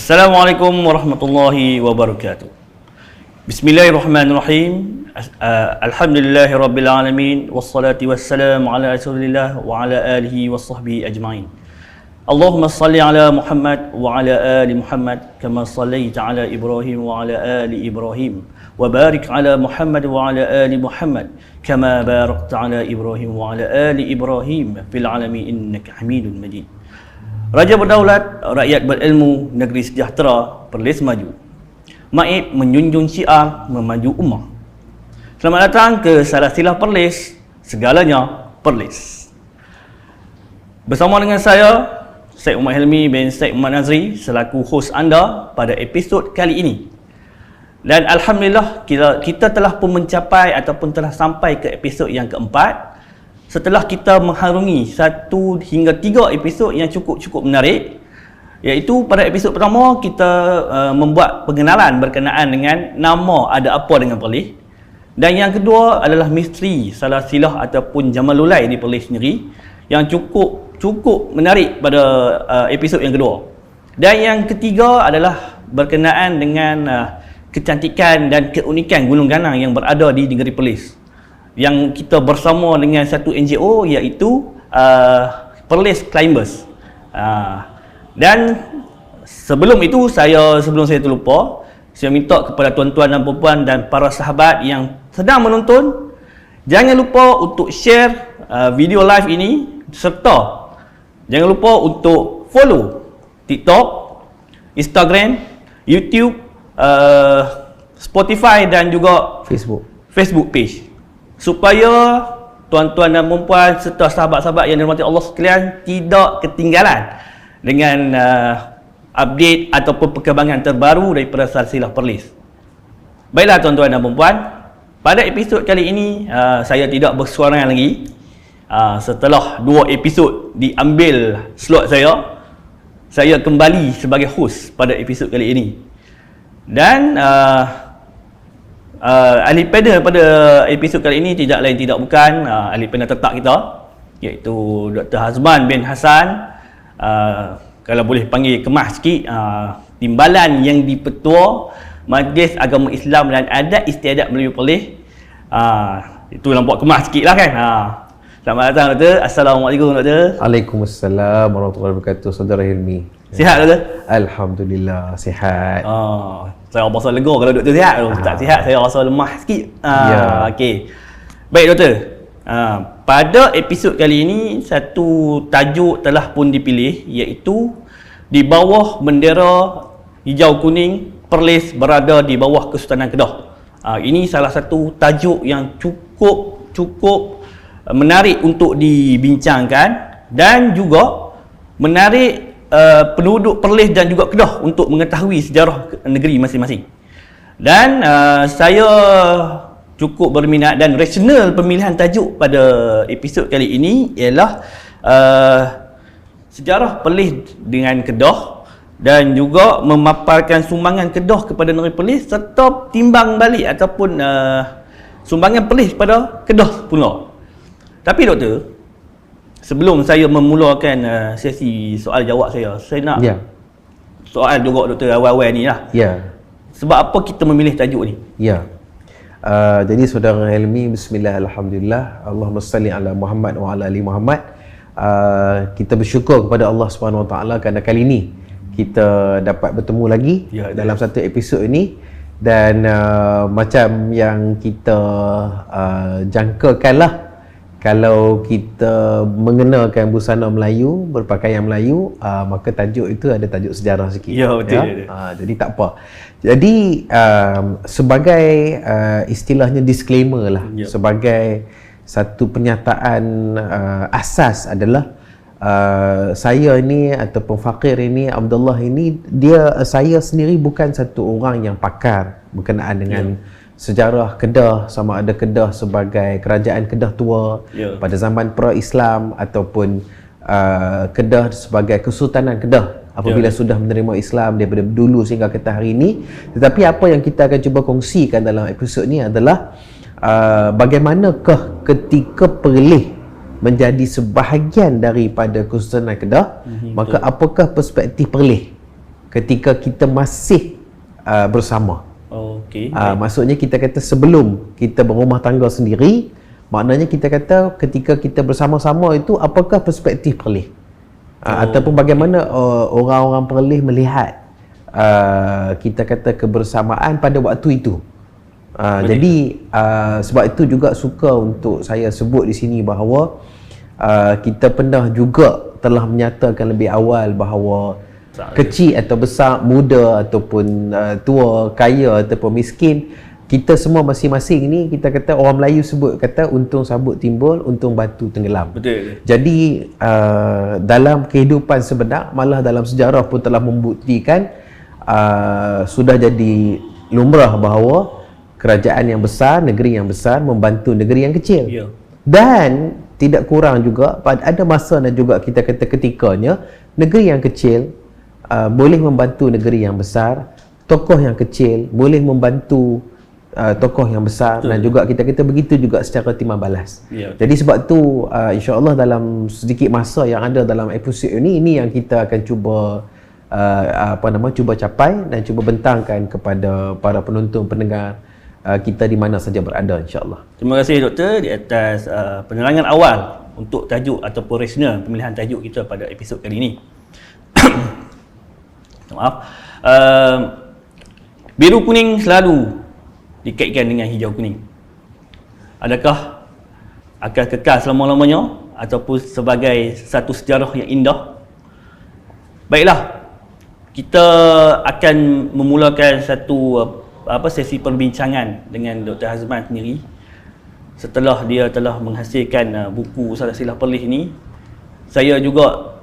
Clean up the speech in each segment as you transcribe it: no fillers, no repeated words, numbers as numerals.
Assalamualaikum warahmatullahi wabarakatuh. Bismillahirrahmanirrahim. Alhamdulillahi rabbil alamin. Wassalatu wassalamu ala rasulillah wa ala alihi wa sahbihi ajma'in. Allahumma salli ala Muhammad wa ala ali Muhammad kama sallaita ala Ibrahim wa ala ali Ibrahim wa barik ala Muhammad wa ala ali Muhammad kama barakta ala Ibrahim wa ala ali Ibrahim fil alamin innaka Hamidun Majid. Raja berdaulat, rakyat berilmu, negeri sejahtera, Perlis maju. Maib menjunjung syiar, memaju ummah. Selamat datang ke Salasilah Perlis, segalanya Perlis. Bersama dengan saya, Syed Umar Helmi bin Syed Umar Nazri, selaku hos anda pada episod kali ini. Dan Alhamdulillah, kita telah pun mencapai ataupun telah sampai ke episod yang keempat. Setelah kita mengharungi 1 hingga 3 episod yang cukup menarik, iaitu pada episod pertama kita membuat pengenalan berkenaan dengan nama ada apa dengan Perlis, dan yang kedua adalah misteri Salasilah ataupun Jamalulai di Perlis sendiri yang cukup menarik pada episod yang kedua, dan yang ketiga adalah berkenaan dengan kecantikan dan keunikan Gunung Ganang yang berada di negeri Perlis, yang kita bersama dengan satu NGO iaitu Perlis Climbers. Dan sebelum saya terlupa, saya minta kepada tuan-tuan dan puan dan para sahabat yang sedang menonton, jangan lupa untuk share video live ini, serta jangan lupa untuk follow TikTok, Instagram, YouTube, Spotify dan juga Facebook page, supaya tuan-tuan dan puan serta sahabat-sahabat yang dirahmati Allah sekalian tidak ketinggalan dengan update ataupun perkembangan terbaru daripada Salasilah Perlis. Baiklah tuan-tuan dan puan, pada episod kali ini saya tidak bersuara lagi. Setelah 2 episod diambil slot saya kembali sebagai hos pada episod kali ini. Dan ahli panel pada episod kali ini tidak lain tidak bukan ahli panel tetap kita, iaitu Dr. Hazman bin Hassan, kalau boleh panggil kemas sikit, timbalan yang di-Petua Majlis Agama Islam dan Adat Istiadat Melayu Perlis. Itu nampak kemas sikit lah kan. Selamat datang Doktor. Assalamualaikum Doktor. Waalaikumsalam warahmatullahi wabarakatuh. Saudara Hilmi, sihat Doktor? Alhamdulillah sihat. Saya rasa lega kalau Doktor sihat. Tak sihat saya rasa lemah sikit. Okey. Baik Doktor. Pada episod kali ini satu tajuk telah pun dipilih, iaitu di bawah bendera hijau kuning Perlis berada di bawah Kesultanan Kedah. Ini salah satu tajuk yang cukup menarik untuk dibincangkan, dan juga menarik penduduk Perlis dan juga Kedah untuk mengetahui sejarah negeri masing-masing. Dan saya cukup berminat, dan rasional pemilihan tajuk pada episod kali ini ialah sejarah Perlis dengan Kedah, dan juga memaparkan sumbangan Kedah kepada negeri Perlis, serta timbang balik ataupun sumbangan Perlis pada Kedah pula. Tapi Doktor, sebelum saya memulakan sesi soal jawab saya nak soal juga Doktor awal-awal ni lah. Sebab apa kita memilih tajuk ni? Jadi saudara Helmi, bismillah, alhamdulillah, Allahumma salli ala Muhammad wa ala ali Muhammad. Kita bersyukur kepada Allah Subhanahu Wa Taala kerana kali ini kita dapat bertemu lagi dalam satu episod ini. Dan macam yang kita jangkakan lah, kalau kita mengenakan busana Melayu, berpakaian Melayu, maka tajuk itu ada tajuk sejarah sikit. Betul. Jadi tak apa. Jadi sebagai istilahnya disclaimer lah, sebagai satu penyataan asas adalah saya ini ataupun Fakir ini, Abdullah ini, saya sendiri bukan satu orang yang pakar berkenaan dengan sejarah Kedah, sama ada Kedah sebagai kerajaan Kedah tua pada zaman pra-Islam, ataupun Kedah sebagai Kesultanan Kedah apabila sudah menerima Islam daripada dulu sehingga ke hari ini. Tetapi apa yang kita akan cuba kongsikan dalam episod ni adalah bagaimanakah ketika Perlis menjadi sebahagian daripada Kesultanan Kedah, maka apakah perspektif Perlis ketika kita masih bersama. Okey. Maksudnya kita kata sebelum kita berumah tangga sendiri, maknanya kita kata ketika kita bersama-sama itu apakah perspektif Perlis, ataupun bagaimana orang-orang Perlis melihat kita kata kebersamaan pada waktu itu. Jadi sebab itu juga suka untuk saya sebut di sini bahawa kita pernah juga telah menyatakan lebih awal bahawa kecil atau besar, muda ataupun tua, kaya ataupun miskin, kita semua masing-masing ni kita kata orang Melayu sebut kata untung sabut timbul, untung batu tenggelam. Betul. Jadi dalam kehidupan sebenar, malah dalam sejarah pun telah membuktikan sudah jadi lumrah bahawa kerajaan yang besar, negeri yang besar membantu negeri yang kecil. Ya. Dan tidak kurang juga ada masa dan juga kita kata ketikanya negeri yang kecil boleh membantu negeri yang besar, tokoh yang kecil boleh membantu tokoh yang besar. Betul. Dan juga kita kata begitu juga secara timbal balas. Ya. Jadi sebab tu insya-Allah dalam sedikit masa yang ada dalam episod ini yang kita akan cuba cuba capai dan cuba bentangkan kepada para penonton pendengar kita di mana saja berada, insya-Allah. Terima kasih doktor di atas penerangan awal untuk tajuk ataupun rasional pemilihan tajuk kita pada episod kali ini. Maaf. Biru kuning selalu dikaitkan dengan hijau kuning. Adakah akan kekal selama-lamanya ataupun sebagai satu sejarah yang indah? Baiklah, kita akan memulakan satu sesi perbincangan dengan Dr. Hazman sendiri setelah dia telah menghasilkan buku Silsilah Perlis ini. Saya juga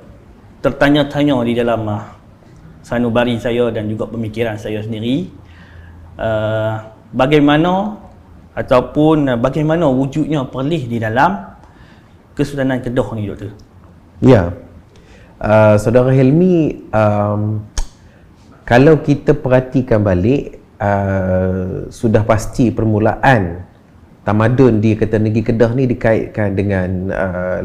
tertanya-tanya di dalam sanubari saya dan juga pemikiran saya sendiri, bagaimana wujudnya Perlis di dalam Kesultanan Kedah ni, doktor? Ya, Saudara Hilmi, kalau kita perhatikan balik, sudah pasti permulaan tamadun di kata negeri Kedah ni dikaitkan dengan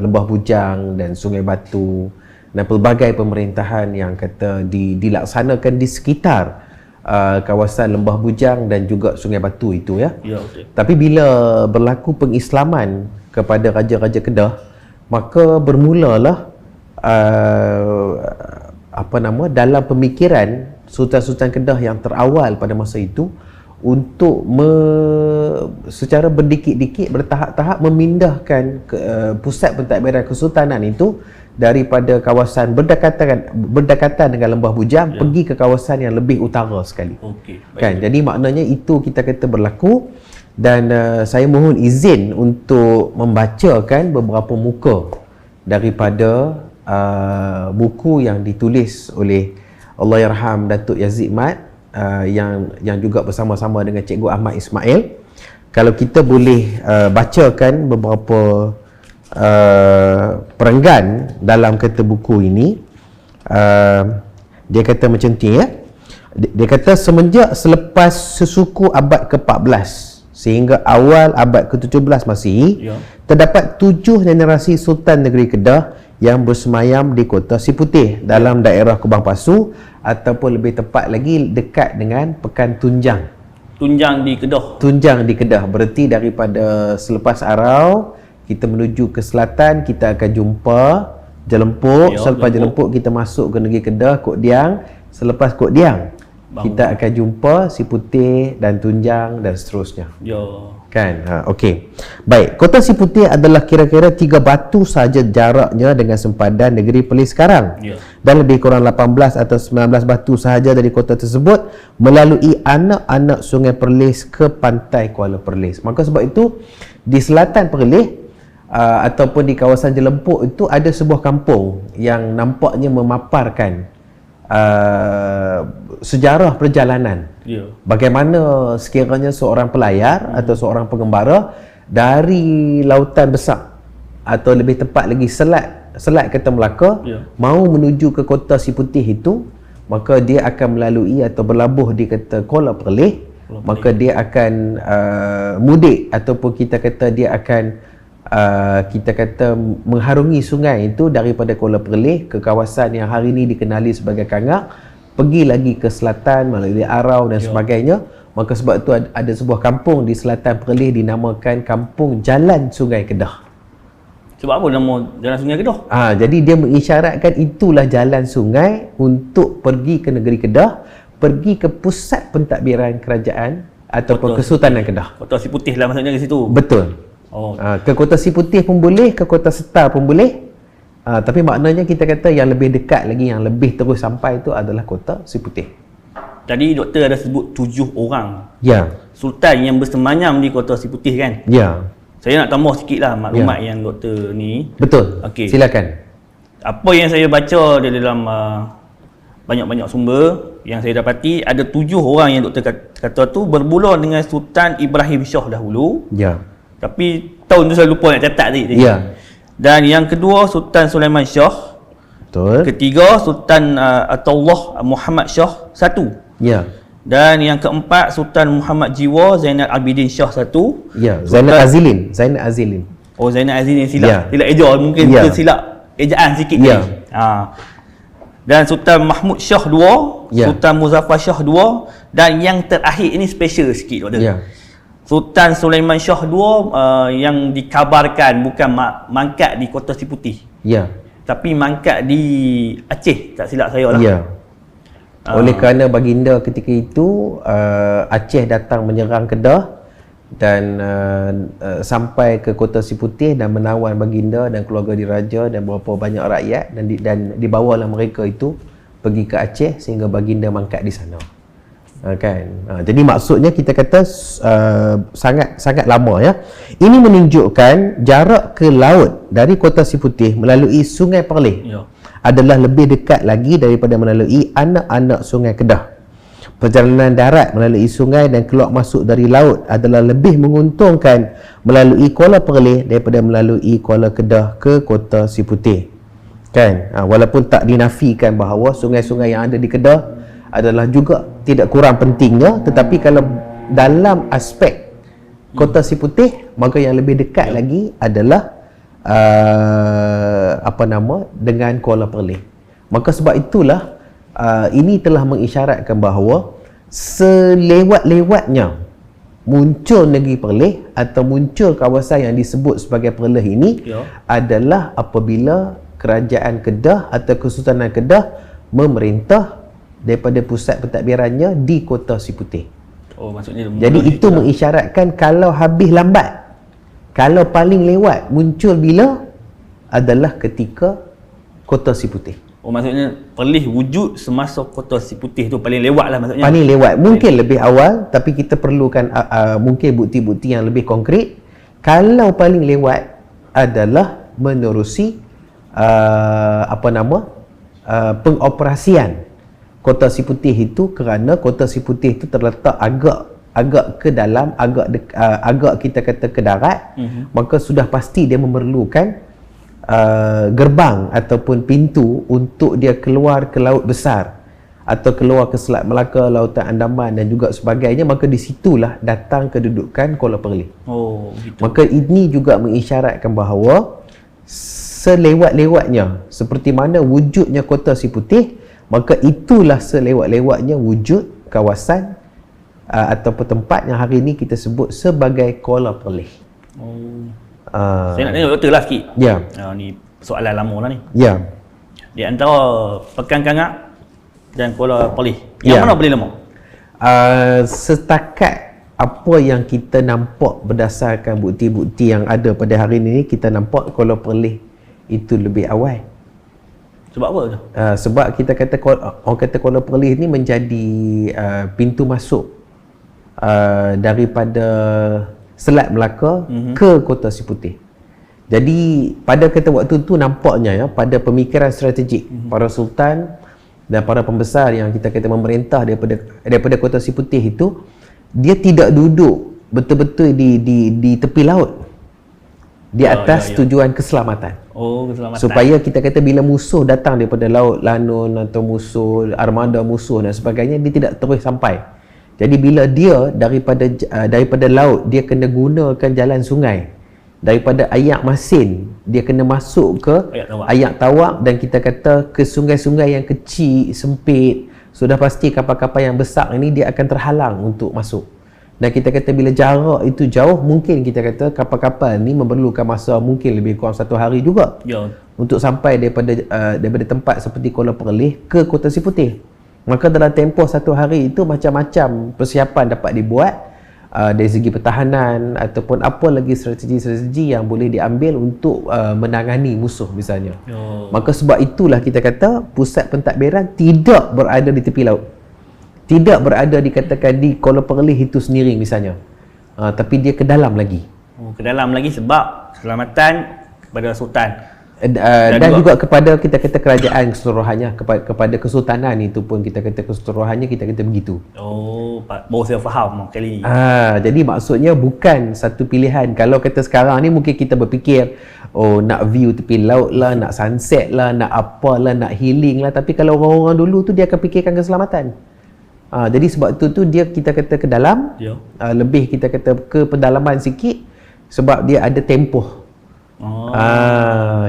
Lembah Bujang dan Sungai Batu dan pelbagai pemerintahan yang kata dilaksanakan di sekitar kawasan Lembah Bujang dan juga Sungai Batu itu, ya. Ya, okay. Tapi bila berlaku pengislaman kepada Raja-Raja Kedah, maka bermulalah dalam pemikiran Sultan-Sultan Kedah yang terawal pada masa itu untuk secara berdikit-dikit, bertahap-tahap memindahkan pusat pentadbiran kesultanan itu daripada kawasan berdekatan dengan Lembah Bujang, ya, pergi ke kawasan yang lebih utara sekali. Okey, kan? Jadi maknanya itu kita kata berlaku. Dan saya mohon izin untuk membacakan beberapa muka daripada buku yang ditulis oleh Allahyarham Datuk Yazid Mat, yang juga bersama-sama dengan Cikgu Ahmad Ismail. Kalau kita boleh bacakan beberapa perenggan dalam kata buku ini, dia kata macam ni, ya. Dia kata selepas sesuku abad ke-14 sehingga awal abad ke-17 Masihi, ya, terdapat 7 generasi Sultan Negeri Kedah yang bersemayam di Kota Siputih dalam daerah Kubang Pasu, ataupun lebih tepat lagi dekat dengan Pekan Tunjang. Tunjang di Kedah. Tunjang di Kedah, berarti daripada selepas Arau kita menuju ke selatan, kita akan jumpa Jelempuk. Ya, selepas Jelempuk kita masuk ke negeri Kedah, Kok Diang. Selepas Kok Diang kita akan jumpa Siputih dan Tunjang dan seterusnya. Ya. Kan? Okey. Baik, Kota Siputih adalah kira-kira 3 batu saja jaraknya dengan sempadan negeri Perlis sekarang. Ya. Dan lebih kurang 18 atau 19 batu sahaja dari kota tersebut melalui anak-anak Sungai Perlis ke pantai Kuala Perlis. Maka sebab itu di selatan Perlis ataupun di kawasan Jelempuk itu ada sebuah kampung yang nampaknya memaparkan sejarah perjalanan. Yeah. Bagaimana sekiranya seorang pelayar atau seorang pengembara dari lautan besar atau lebih tepat lagi Selat Kota Melaka, yeah, mau menuju ke Kota Siputih itu, maka dia akan melalui atau berlabuh di kata Kuala Perlis, maka dia akan mudik ataupun kita kata dia akan mengharungi sungai itu daripada Kuala Perlis ke kawasan yang hari ini dikenali sebagai Kangak, pergi lagi ke selatan melalui Arau dan sebagainya. Maka sebab itu ada sebuah kampung di selatan Perlis dinamakan Kampung Jalan Sungai Kedah. Sebab apa nama Jalan Sungai Kedah? Jadi dia mengisyaratkan itulah jalan sungai untuk pergi ke negeri Kedah, pergi ke pusat pentadbiran kerajaan ataupun Kesultanan Kedah. Kota Siputih lah maksudnya ke situ. Betul. Ke Kota Siputih pun boleh, ke Kota Setar pun boleh. Tapi maknanya kita kata yang lebih dekat lagi, yang lebih terus sampai itu adalah Kota Siputih. Tadi doktor ada sebut 7 orang. Ya. Sultan yang bersemayam di Kota Siputih kan? Ya. Saya nak tambah sikit lah maklumat yang doktor ni. Betul. Okey. Silakan. Apa yang saya baca di dalam banyak-banyak sumber yang saya dapati, ada 7 orang yang doktor kata tu bermula dengan Sultan Ibrahim Shah dahulu. Ya. Tapi tahun tu saya lupa nak catat tadi. Ya. Dan yang kedua Sultan Sulaiman Shah. Betul. Ketiga Sultan Ataullah Muhammad Shah 1. Ya. Dan yang keempat Sultan Muhammad Jiwa Zainal Abidin Shah 1. Ya, Zainal Azilin. Oh, Zainal Azilin silap. Ya. Silap eja mungkin kita silap ejaan sikit ya. ni. Dan Sultan Mahmud Shah 2, Sultan Muzaffar Shah 2 dan yang terakhir ini special sikit doktor. Ya. Sultan Sulaiman Shah 2 yang dikabarkan bukan mangkat di Kota Siputih. Ya. Tapi mangkat di Aceh, tak silap saya lah. Ya. Oleh kerana baginda ketika itu Aceh datang menyerang Kedah dan sampai ke Kota Siputih dan menawan baginda dan keluarga diraja dan berapa banyak rakyat, dan dibawalah mereka itu pergi ke Aceh sehingga baginda mangkat di sana. Jadi maksudnya kita kata sangat lama ya. Ini menunjukkan jarak ke laut dari Kota Siputih melalui Sungai Perlis adalah lebih dekat lagi daripada melalui anak-anak Sungai Kedah. Perjalanan darat melalui sungai dan keluar masuk dari laut adalah lebih menguntungkan melalui Kuala Perlis daripada melalui Kuala Kedah ke Kota Siputih. Walaupun tak dinafikan bahawa sungai-sungai yang ada di Kedah adalah juga tidak kurang pentingnya, tetapi kalau dalam aspek Kota Siputih, maka yang lebih dekat lagi adalah dengan Kuala Perlis. Maka sebab itulah ini telah mengisyaratkan bahawa selewat-lewatnya muncul negeri Perlis atau muncul kawasan yang disebut sebagai Perlis ini adalah apabila kerajaan Kedah atau Kesultanan Kedah memerintah daripada pusat pentadbirannya di Kota Siputih. Maksudnya jadi itu mengisyaratkan kalau habis lambat, kalau paling lewat muncul bila adalah ketika Kota Siputih. Maksudnya Perlis wujud semasa Kota Siputih tu paling lewat lah maksudnya. Paling lewat, mungkin lebih awal, tapi kita perlukan mungkin bukti-bukti yang lebih konkret. Kalau paling lewat adalah menerusi pengoperasian Kota Siputih itu, kerana Kota Siputih itu terletak agak ke dalam, agak kita kata ke darat, maka sudah pasti dia memerlukan gerbang ataupun pintu untuk dia keluar ke laut besar atau keluar ke Selat Melaka, Lautan Andaman dan juga sebagainya. Maka di situlah datang kedudukan Kuala Perlis. Gitu. Maka ini juga mengisyaratkan bahawa selewat-lewatnya seperti mana wujudnya Kota Siputih, maka itulah selewat-lewatnya wujud kawasan ataupun tempat yang hari ini kita sebut sebagai Kuala Perlis. Saya nak tanya doktor lah sikit. Ya. Ni soalan lama lah ni. Ya. Di antara Pekan Kangak dan Kuala Perlis, yang mana paling lama? Setakat apa yang kita nampak berdasarkan bukti-bukti yang ada pada hari ini, kita nampak Kuala Perlis itu lebih awal. Sebab apa tu? Sebab kita kata orang kata Kuala Perlis ni menjadi pintu masuk daripada Selat Melaka ke Kota Siputih. Jadi pada waktu tu nampaknya pada pemikiran strategik para sultan dan para pembesar yang kita kata memerintah daripada Kota Siputih itu, dia tidak duduk betul-betul di tepi laut, di atas tujuan keselamatan. Keselamatan. Supaya kita kata bila musuh datang daripada laut Lanun atau musuh armada musuh dan sebagainya, dia tidak terus sampai. Jadi bila dia daripada laut, dia kena gunakan jalan sungai. Daripada Ayak Masin, dia kena masuk ke Ayak Tawak dan kita kata ke sungai-sungai yang kecil, sempit, sudah pasti kapal-kapal yang besar ini dia akan terhalang untuk masuk. Dan kita kata bila jarak itu jauh, mungkin kita kata kapal-kapal ni memerlukan masa mungkin lebih kurang 1 hari juga untuk sampai daripada tempat seperti Kuala Perlis ke Kota Siputih. Maka dalam tempoh 1 hari itu macam-macam persiapan dapat dibuat dari segi pertahanan ataupun apa lagi strategi-strategi yang boleh diambil untuk menangani musuh misalnya. Maka sebab itulah kita kata pusat pentadbiran tidak berada di tepi laut. Tidak berada dikatakan di Kuala Perlis itu sendiri misalnya. Tapi dia ke dalam lagi. Ke dalam lagi sebab keselamatan kepada Sultan. Dan juga kepada kita kata kerajaan keseluruhannya, kepada kesultanan itu pun kita kata keseluruhannya, kita kata begitu. Baru saya faham kali ni. Jadi maksudnya bukan satu pilihan. Kalau kata sekarang ni mungkin kita berfikir nak view tepi laut lah, nak sunset lah, nak apalah, nak healing lah. Tapi kalau orang-orang dulu tu dia akan fikirkan keselamatan. Jadi sebab tu dia kita kata ke dalam, lebih kita kata ke pedalaman sikit sebab dia ada tempoh.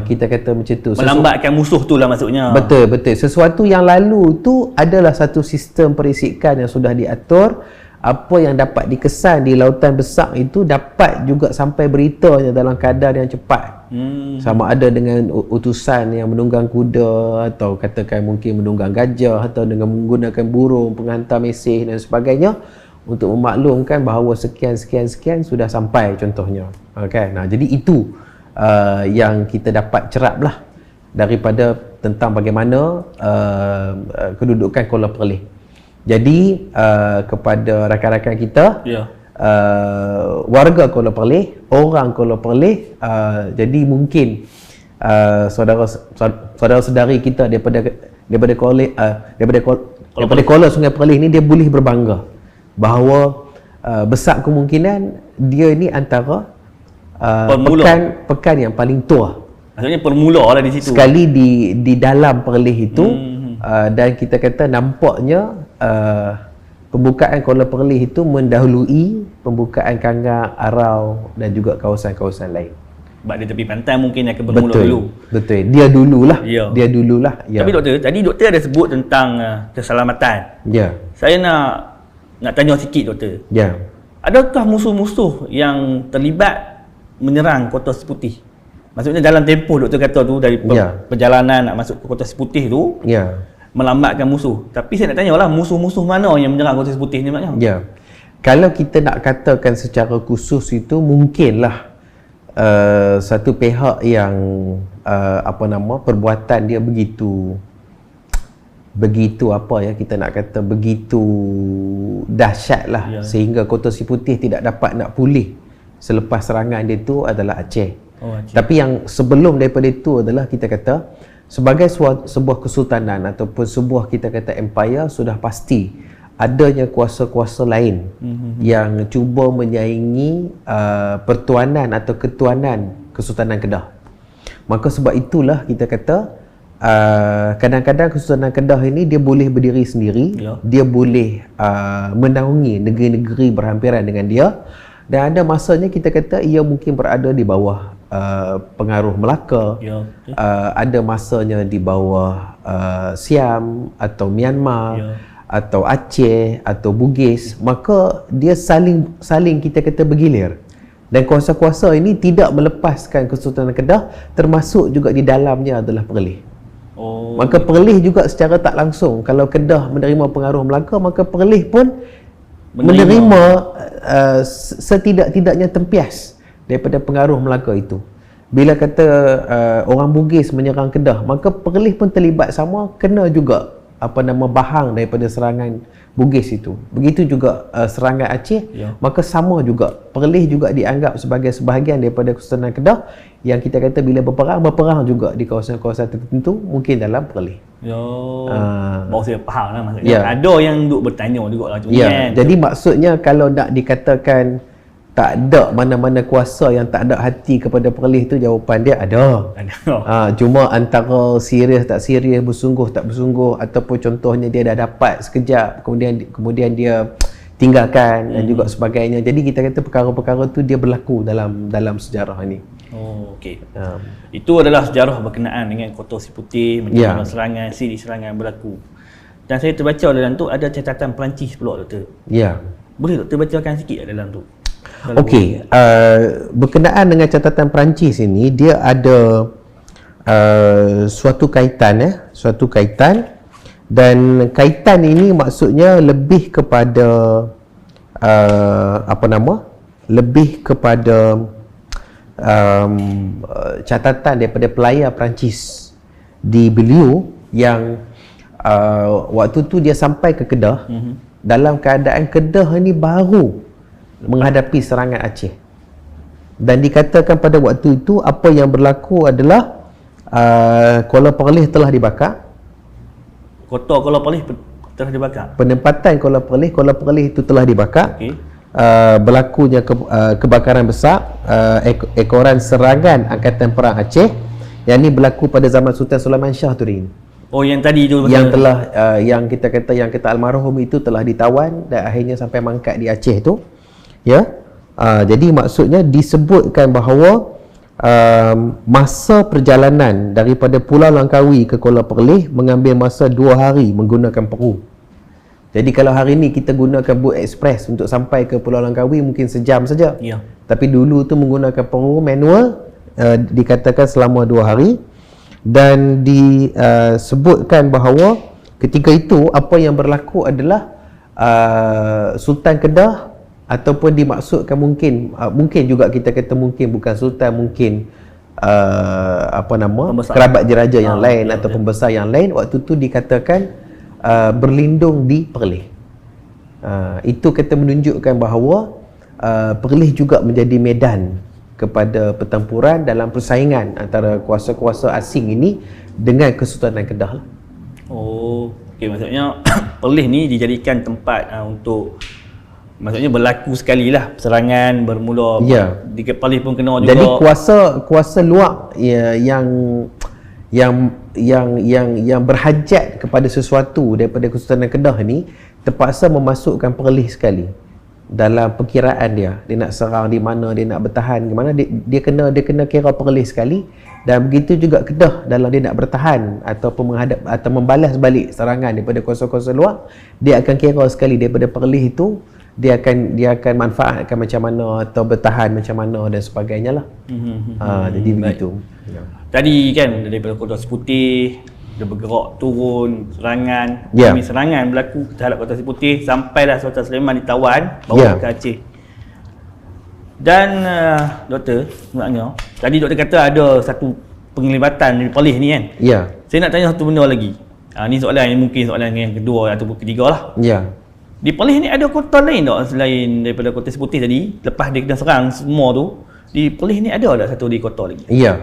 Kita kata macam tu. Melambatkan musuh tu lah maksudnya. Betul. Sesuatu yang lalu tu adalah satu sistem perisikan yang sudah diatur. Apa yang dapat dikesan di lautan besar itu dapat juga sampai beritanya dalam kadar yang cepat. Sama ada dengan utusan yang menunggang kuda atau katakan mungkin menunggang gajah atau dengan menggunakan burung penghantar mesej dan sebagainya untuk memaklumkan bahawa sekian sudah sampai contohnya. Nah, jadi itu yang kita dapat cerap lah daripada tentang bagaimana kedudukan Kuala Perlis. Jadi kepada rakan-rakan kita, warga Kuala Perlis, orang Kuala Perlis, jadi mungkin saudara-saudari kita daripada Kuala Sungai Perlis ni dia boleh berbangga bahawa besar kemungkinan dia ni antara pekan yang paling tua. Maksudnya permula lah di situ. Sekali di dalam Perlis itu. Dan kita kata nampaknya pembukaan Kuala Perlis itu mendahului pembukaan Kangar, Arau dan juga kawasan-kawasan lain. Sebab dia tepi pantai mungkin akan bermula dulu. Betul. Dia dululah. Tapi doktor, tadi doktor ada sebut tentang keselamatan. Saya nak tanya sikit doktor. Adakah musuh-musuh yang terlibat menyerang Kota Siputih? Maksudnya dalam tempoh doktor kata tu dari perjalanan nak masuk ke Kota Siputih tu melambatkan musuh. Tapi saya nak tanyalah musuh-musuh mana yang menyerang Kota Siputih ni maknanya? Kalau kita nak katakan secara khusus itu mungkinlah satu pihak yang perbuatan dia begitu kita nak kata begitu dahsyat lah sehingga Kota Siputih tidak dapat nak pulih selepas serangan dia tu adalah Aceh. Tapi yang sebelum daripada itu adalah kita kata sebagai sebuah kesultanan ataupun sebuah kita kata empire, sudah pasti adanya kuasa-kuasa lain yang cuba menyaingi pertuanan atau ketuanan Kesultanan Kedah. Maka sebab itulah kita kata kadang-kadang Kesultanan Kedah ini dia boleh berdiri sendiri, dia boleh menaungi negeri-negeri berhampiran dengan dia, dan ada masanya kita kata ia mungkin berada di bawah pengaruh Melaka, ada masanya di bawah Siam atau Myanmar atau Aceh atau Bugis. Maka dia saling kita kata bergilir, dan kuasa-kuasa ini tidak melepaskan Kesultanan Kedah, termasuk juga di dalamnya adalah Perlis. Maka Perlis juga secara tak langsung, kalau Kedah menerima pengaruh Melaka, maka Perlis pun menerima setidak-tidaknya tempias daripada pengaruh Melaka itu. Bila kata orang Bugis menyerang Kedah, maka Perlis pun terlibat sama, kena juga bahang daripada serangan Bugis itu. Begitu juga serangan Aceh, maka sama juga. Perlis juga dianggap sebagai sebahagian daripada Kesultanan Kedah yang kita kata bila berperang juga di kawasan-kawasan tertentu, mungkin dalam Perlis. Baru saya faham lah maksudnya. Ada yang duk bertanya juga lah. Jadi maksudnya kalau nak dikatakan tak ada mana-mana kuasa yang tak ada hati kepada Perlis tu, jawapan dia ada. Cuma antara serius tak serius, bersungguh tak bersungguh, ataupun contohnya dia dah dapat sekejap kemudian dia tinggalkan dan juga sebagainya. Jadi kita kata perkara-perkara tu dia berlaku dalam sejarah ni. Itu adalah sejarah berkenaan dengan Kota Siputih, macam mana serangan berlaku. Dan saya terbaca dalam tu ada catatan Perancis pula doktor. Ya. Boleh doktor bacakan sikit dalam tu? Okey, berkenaan dengan catatan Perancis ini, dia ada suatu kaitan dan kaitan ini maksudnya lebih kepada lebih kepada catatan daripada pelayar Perancis di Beliau yang waktu tu dia sampai ke Kedah dalam keadaan Kedah ni baru menghadapi serangan Aceh, dan dikatakan pada waktu itu apa yang berlaku adalah Kuala Perlis telah dibakar. Kota Kuala Perlis telah dibakar. Penempatan Kuala Perlis itu telah dibakar. Okey. Berlakunya kebakaran besar, ekoran serangan Angkatan Perang Aceh yang ni berlaku pada zaman Sultan Sulaiman Shah Turin. Oh, yang tadi tu yang telah yang kita kata almarhum itu telah ditawan dan akhirnya sampai mangkat di Aceh tu. Ya. Jadi maksudnya disebutkan bahawa masa perjalanan daripada Pulau Langkawi ke Kuala Perlis mengambil masa 2 hari menggunakan peru. Jadi kalau hari ni kita gunakan boat express untuk sampai ke Pulau Langkawi mungkin sejam saja. Ya. Tapi dulu tu menggunakan peru manual, dikatakan selama 2 hari, dan disebutkan bahawa ketika itu apa yang berlaku adalah Sultan Kedah ataupun dimaksudkan mungkin juga kita kata mungkin bukan sultan, mungkin Pembesar. kerabat diraja yang lain ya, atau pembesar yang lain waktu tu dikatakan berlindung di Perlis. Itu kita menunjukkan bahawa Perlis juga menjadi medan kepada pertempuran dalam persaingan antara kuasa-kuasa asing ini dengan Kesultanan Kedah. Oh, okey, maksudnya Perlis ni dijadikan tempat untuk maksudnya berlaku sekali lah serangan bermula. Ya. Di Perlis pun kena juga. Jadi kuasa luar yang berhajat kepada sesuatu daripada Kesultanan Kedah ni terpaksa memasukkan Perlis sekali dalam perkiraan dia. Dia nak serang di mana, dia nak bertahan di mana, dia kena kira Perlis sekali. Dan begitu juga Kedah dalam dia nak bertahan ataupun menghadap atau membalas balik serangan daripada kuasa-kuasa luar, dia akan kira sekali daripada Perlis itu dia akan manfaatkan macam mana atau bertahan macam mana dan sebagainya lah. Jadi begitu. Ya. Tadi kan daripada Kota Seputih dia bergerak turun serangan, Ya. serangan berlaku terhadap Kota Seputih sampailah Sultan Sulaiman ditawan bawa Ya. ke Aceh. Dan doktor, sebenarnya tadi doktor kata ada satu penglibatan di Perlis ni kan. Ya. Saya nak tanya satu benda lagi. Ni soalan yang mungkin soalan yang kedua ataupun ketiga lah. Ya. Di Perlis ni ada kota lain tak selain daripada Kota Seputih tadi? Lepas dia kena serang semua tu, di Perlis ni ada tak satu di kota lagi? Ya.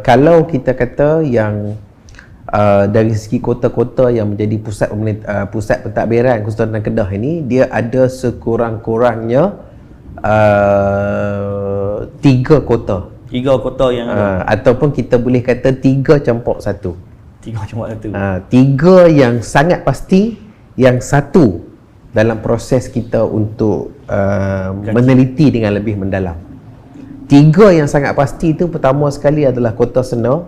Kalau kita kata yang dari segi kota-kota yang menjadi pusat pentadbiran Kesultanan Kedah ini, dia ada sekurang-kurangnya 3 kota. 3 kota yang ada. Ataupun kita boleh kata 3 campur 1. 3 macam satu. 3 yang sangat pasti, yang 1 dalam proses kita untuk meneliti dengan lebih mendalam. 3 yang sangat pasti itu, pertama sekali adalah Kota Sena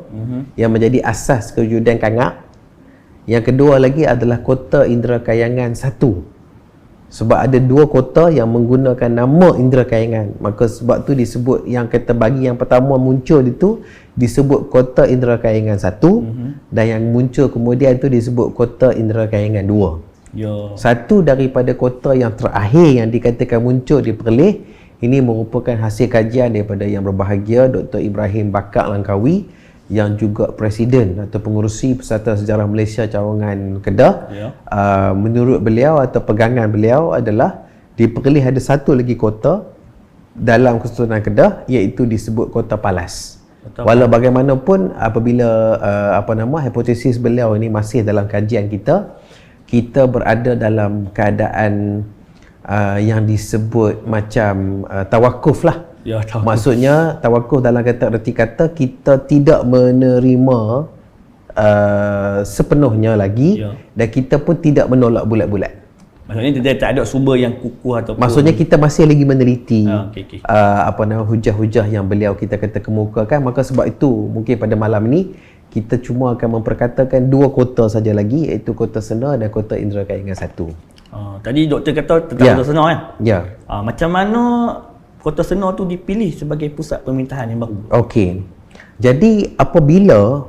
yang menjadi asas kewujudan Kangak. Yang kedua lagi adalah Kota Inderakayangan 1. Sebab ada 2 kota yang menggunakan nama Inderakayangan. Maka sebab tu disebut, yang kata bagi yang pertama muncul itu disebut Kota Inderakayangan 1, dan yang muncul kemudian tu disebut Kota Inderakayangan 2. Ya. Satu daripada kota yang terakhir yang dikatakan muncul di Perlis ini merupakan hasil kajian daripada yang berbahagia Dr. Ibrahim Bakar Langkawi, yang juga Presiden atau Pengerusi Persatuan Sejarah Malaysia Cawangan Kedah. Ya. Menurut beliau atau pegangan beliau adalah di Perlis ada satu lagi kota dalam Kesultanan Kedah, iaitu disebut Kota Palas. Walau bagaimanapun apabila hipotesis beliau ini masih dalam kajian kita berada dalam keadaan yang disebut macam tawakuf lah. Ya, tahu. Maksudnya tawakuf dalam erti kata kita tidak menerima sepenuhnya lagi, Ya. dan kita pun tidak menolak bulat-bulat. Maksudnya dia tak ada sumber yang kukuh ataupun Maksudnya kita masih lagi meneliti okey. hujah-hujah yang beliau kita kata kemukakan. Maka sebab itu mungkin pada malam ni kita cuma akan memperkatakan dua kota saja lagi, iaitu Kota Sena dan Kota Indra Kayangan 1. Tadi doktor kata tentang Kota Sena kan? Ya. Macam mana Kota Sena tu dipilih sebagai pusat pemerintahan yang baru? Okey. Jadi apabila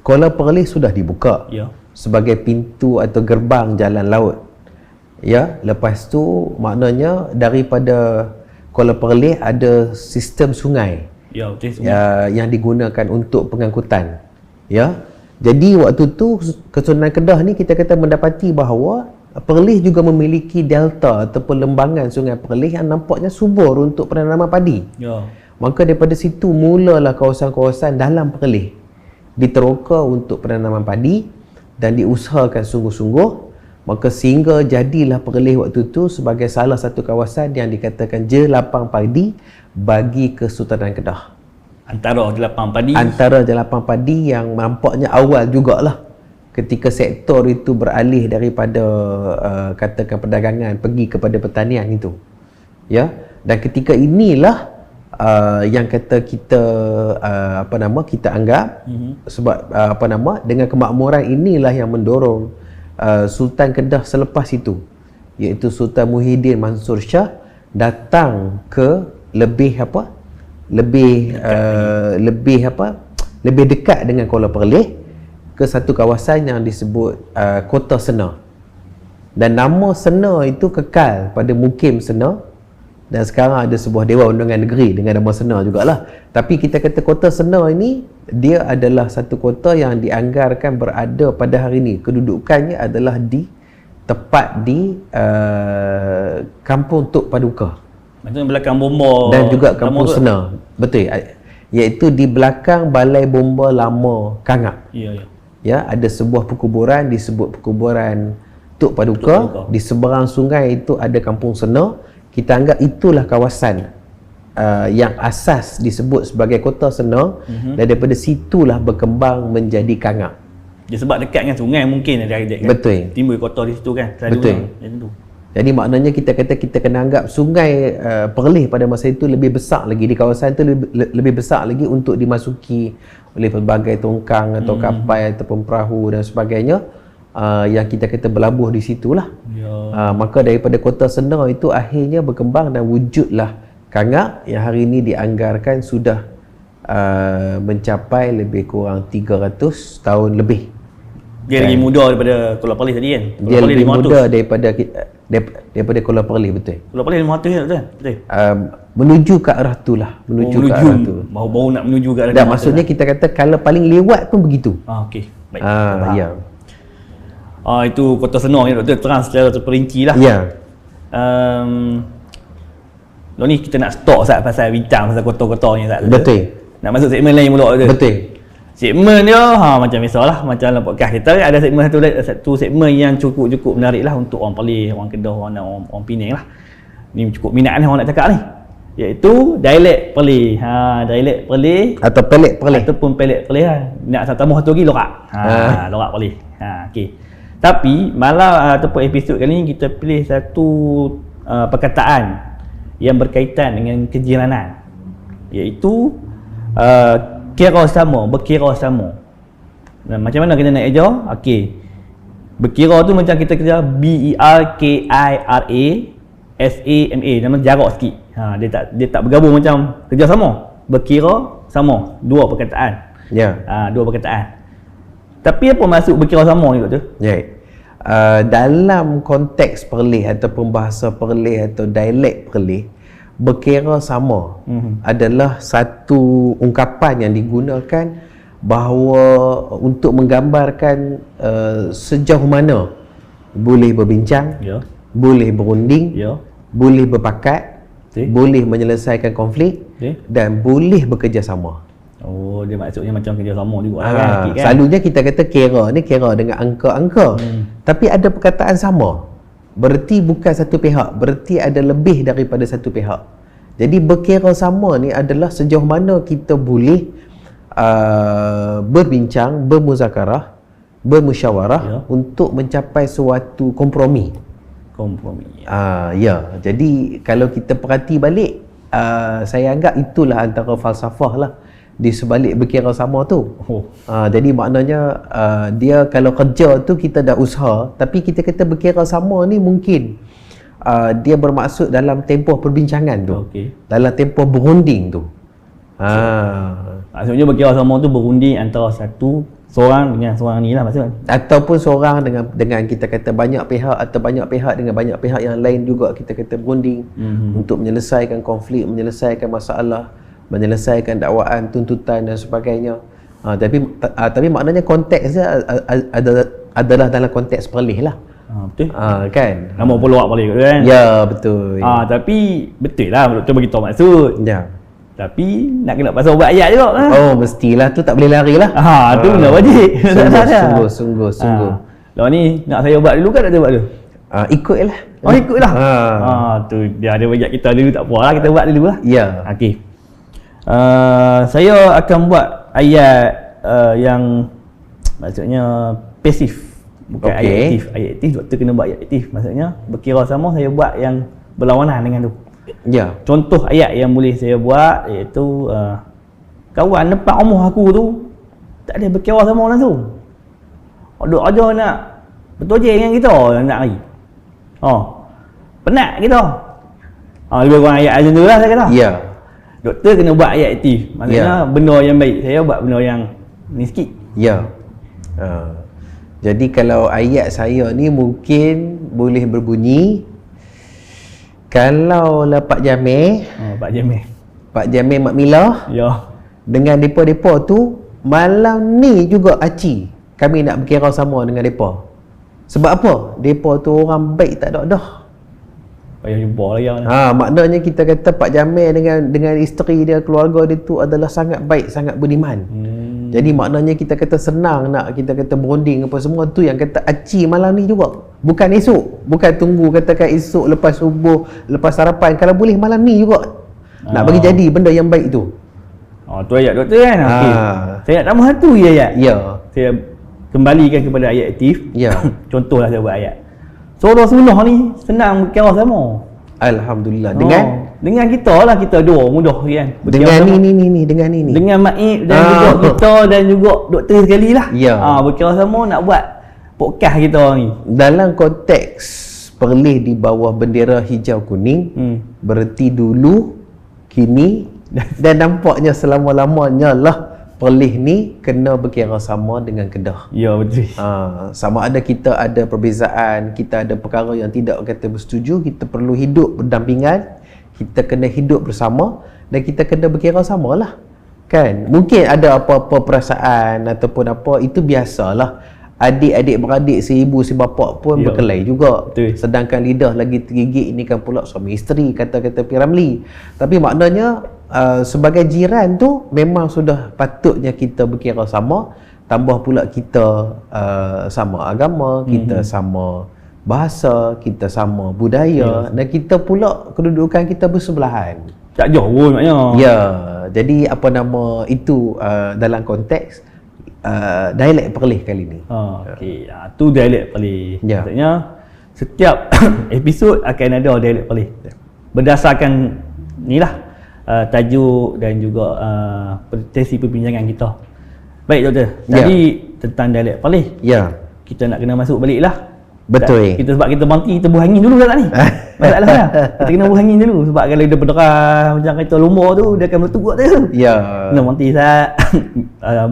Kuala Perlis sudah dibuka sebagai pintu atau gerbang jalan laut, ya, lepas tu maknanya daripada Kuala Perlis ada sistem sungai, yang digunakan untuk pengangkutan, ya. Jadi waktu tu Kesultanan Kedah ni kita kata mendapati bahawa Perlis juga memiliki delta ataupun lembangan Sungai Perlis yang nampaknya subur untuk penanaman padi. Maka daripada situ mulalah kawasan-kawasan dalam Perlis diteroka untuk penanaman padi dan diusahakan sungguh-sungguh. Maka sehingga jadilah Perlis waktu tu sebagai salah satu kawasan yang dikatakan jelapang padi bagi Kesultanan Kedah. Antara jelapang padi yang nampaknya awal jugalah ketika sektor itu beralih daripada katakan perdagangan pergi kepada pertanian itu, ya. Dan ketika inilah yang kata kita kita anggap sebab dengan kemakmuran inilah yang mendorong Sultan Kedah selepas itu, iaitu Sultan Muhyiddin Mansur Shah datang ke lebih dekat dengan Kuala Perlis, ke satu kawasan yang disebut Kota Sena. Dan nama Sena itu kekal pada Mukim Sena, dan sekarang ada sebuah Dewan Undangan Negeri dengan nama Sena jugalah. Tapi kita kata Kota Sena ini, dia adalah satu kota yang dianggarkan berada pada hari ini, kedudukannya adalah tepat di Kampung Tok Paduka, maksudnya belakang bomba dan juga Kampung Sena. Betul, iaitu di belakang Balai Bomba Lama Kangak. Ya, ada sebuah perkuburan disebut perkuburan Tok Paduka. Di seberang sungai itu ada Kampung Sena. Kita anggap itulah kawasan yang asas disebut sebagai Kota Sena, dan daripada situlah berkembang menjadi Kangak. Dia sebab dekat dengan sungai mungkin kan? Betul. Timbul kota di situ kan? Betul. Jadi maknanya kita kata kita kena anggap sungai Perlis pada masa itu lebih besar lagi, di kawasan itu lebih besar lagi untuk dimasuki oleh pelbagai tongkang atau kapal ataupun perahu dan sebagainya, yang kita kata berlabuh di situlah. Maka daripada Kota Sena itu akhirnya berkembang dan wujudlah Kangak yang hari ini dianggarkan sudah mencapai lebih kurang 300 tahun lebih. Dia lagi muda daripada Kuala Perlis tadi kan? Dia lebih muda daripada Kuala Perlis, betul. Kuala Perlis 500 betul? Menuju ke arah tu lah, menuju ke arah tu. Baru nak menuju ke arah tu. Dan maksudnya kita kata kalau paling lewat pun begitu. Okey. Baik. Ya. Itu Kota Sena ni doktor terang secara terperinci lah. Ya. Ni kita nak stop Ustaz pasal bincang pasal kota-kota ni Ustaz. Betul. Nak masuk segmen lain pula tu. Betul. Segmen dia macam biasalah, macam dalam podcast kita ada segmen satu segmen yang cukup menarik lah untuk orang Perlis, orang Kedah, orang Penang lah. Ni cukup minat ni orang nak cakap ni, iaitu dialek Perlis. Dialek Perlis atau pelek Perlis ataupun pelek Perlis lah. Nak tambah satu lagi lorak. Lorak Perlis. Okey. Tapi malam ataupun episod kali ni kita pilih satu perkataan yang berkaitan dengan kejiranan, iaitu berkira sama. Dan macam mana kita nak ajar? Okey. Berkira tu macam kita kerja BERKIRASAMA, nama jarak sikit. Dia tak bergabung macam kerja sama. Berkira sama, dua perkataan. Ya. Dua perkataan. Tapi apa maksud berkira sama ni doktor? Ya. Dalam konteks Perlis ataupun bahasa Perlis atau dialek Perlis, berkira sama adalah satu ungkapan yang digunakan bahawa untuk menggambarkan sejauh mana boleh berbincang, boleh berunding, boleh berpakat, boleh menyelesaikan konflik, dan boleh bekerjasama. Dia maksudnya macam kerjasama juga kan? Selalunya kita kata kira ni kira dengan angka-angka, tapi ada perkataan sama. Berarti bukan satu pihak, berarti ada lebih daripada satu pihak. Jadi berkira sama ni adalah sejauh mana kita boleh berbincang, bermuzakarah, bermusyawarah untuk mencapai suatu kompromi. Ya. Jadi kalau kita perhati balik, saya anggap itulah antara falsafah lah di sebalik berkira sama tu. Oh. Jadi maknanya dia kalau kerja tu kita dah usaha, tapi kita kata berkira sama ni mungkin dia bermaksud dalam tempoh perbincangan tu. Dalam tempoh berunding tu. Maksudnya berkira sama tu berunding antara seorang dengan seorang ni lah maksudnya. Ataupun seorang dengan kita kata banyak pihak, atau banyak pihak dengan banyak pihak yang lain juga kita kata berunding untuk menyelesaikan konflik, menyelesaikan masalah, menyelesaikan dakwaan, tuntutan dan sebagainya. Tapi maknanya konteksnya adalah dalam konteks perlih lah. Betul. Kan? Nama follow up balik kan? Ya, betul. Tapi betul lah doktor bagi tahu maksud. Ya. Tapi nak kena pasal buat ayat juga. Oh, mestilah tu, tak boleh lari lah. Tu benda wajib. Sungguh. Lawan ni nak saya buat dulu kan tak buat dulu? Ikutlah. Ikutlah. Tu dia ada bagi kita dulu, tak apa lah, kita buat dulu lah. Ya. Okey. Saya akan buat ayat yang maksudnya pasif, bukan ayat aktif. Ayat aktif doktor kena buat ayat aktif. Maksudnya berkira sama, saya buat yang berlawanan dengan tu. Ya. Contoh ayat yang boleh saya buat iaitu kawan depan rumah aku tu tak ada berkira sama langsung. Duk aja nak bertojeng dengan kita nak hari. Penat kita. Lebih kurang ayat macam tu lah saya kata. Ya. Doktor kena buat ayat aktif. Maksudnya benda yang baik, saya buat benda yang ni sikit. Ya. Jadi kalau ayat saya ni mungkin boleh berbunyi, kalau lah Pak Jamil, Pak Jamil Mak Mila, ya, dengan depa-depa tu malam ni juga aci kami nak berkira sama dengan depa. Sebab apa? Depa tu orang baik tak ada dah. Payah jumpa lagi. Maknanya kita kata Pak Jamil dengan isteri dia, keluarga dia tu adalah sangat baik, sangat beriman. Jadi maknanya kita kata senang nak kita kata berunding apa semua tu, yang kata aci malam ni juga. Bukan esok, bukan tunggu katakan esok lepas subuh, lepas sarapan, kalau boleh malam ni juga. Nak bagi jadi benda yang baik tu. Tu ayat doktor kan. Okey. Saya nak tambah satu je ayat. Ya. Saya kembalikan kepada ayat aktif. Ya. Contohlah saya buat ayat. Surah sunnah ni senang berkira sama. Alhamdulillah. Dengan kita lah, kita dua mudah kan. Dengan ni dengan ni. Dengan Maib dan juga kita dan juga doktor sekali lah. Ya. Berkira sama nak buat podcast kita ni. Dalam konteks Perlis di bawah bendera hijau kuning, berhenti dulu, kini dan nampaknya selama-lamanya lah Perlis ni kena berkira sama dengan Kedah. Ya, betul. Sama ada kita ada perbezaan, kita ada perkara yang tidak kata bersetuju, kita perlu hidup berdampingan, kita kena hidup bersama dan kita kena berkira sama lah. Kan? Mungkin ada apa-apa perasaan ataupun apa, itu biasalah. Adik-adik beradik, seibu sebapak pun berkelahi juga. Betul. Sedangkan lidah lagi tergigit, ini kan pula suami isteri, kata-kata Piramli. Tapi maknanya sebagai jiran tu memang sudah patutnya kita berkira sama. Tambah pula kita sama agama, kita sama bahasa, kita sama budaya, dan kita pula kedudukan kita bersebelahan. Tak jauh pun maknanya. Ya. Jadi apa nama itu dalam konteks dialek Perlis kali ni. Okey, tu dialek Perlis. Ya. Maksudnya setiap episod akan ada dialek Perlis. Berdasarkan ni lah tajuk dan juga sesi perbincangan kita. Baik doktor. Jadi tentang dialek Perlis. Ya. Kita nak kena masuk balik lah. Betul. Kita sebab kita berhenti, kita buang angin dulu tak ni? Masalahnya kita kena buang angin dulu, sebab kalau dia berderah macam kereta lumba tu, dia akan meletup tu. Ya. Kena berhenti sat.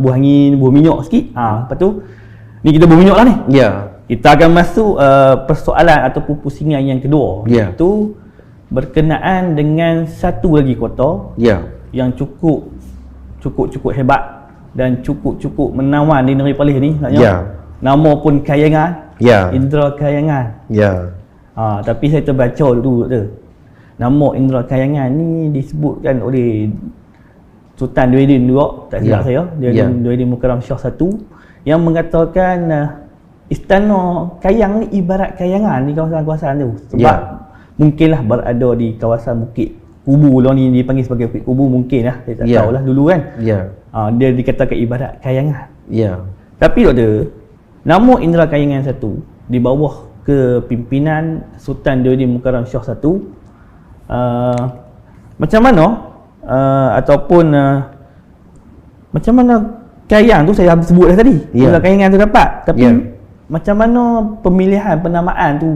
Buang angin, buang minyak sikit. Lepas tu ni kita buang minyak lah ni. Ya. Kita akan masuk persoalan ataupun pusingan yang kedua. Ya. Itu berkenaan dengan satu lagi kota yang cukup hebat dan cukup menawan di negeri Perlis ni. Nama pun Kayangan. Indra Kayangan. Tapi saya terbaca dulu tu. Nama Indra Kayangan ni disebutkan oleh Sultan Dwayne juga, tak silap saya. Dwayne Mukarram Shah I yang mengatakan istana Kayang ni ibarat kayangan di kawasan-kawasan tu. Sebab mungkinlah berada di kawasan Bukit Kubu lah ni, dipanggil sebagai Bukit Kubu mungkin lah. Saya tak tahulah dulu kan. Dia dikatakan ibarat kayangan. Tapi doktor, nama Indra Kayangan I di bawah kepimpinan Sultan Dwayne Mukarram Shah I, macam mana ataupun Macam mana Kayang tu saya sebut dah tadi. Ya. Kayangan tu dapat. Tapi Ya. macam mana pemilihan penamaan tu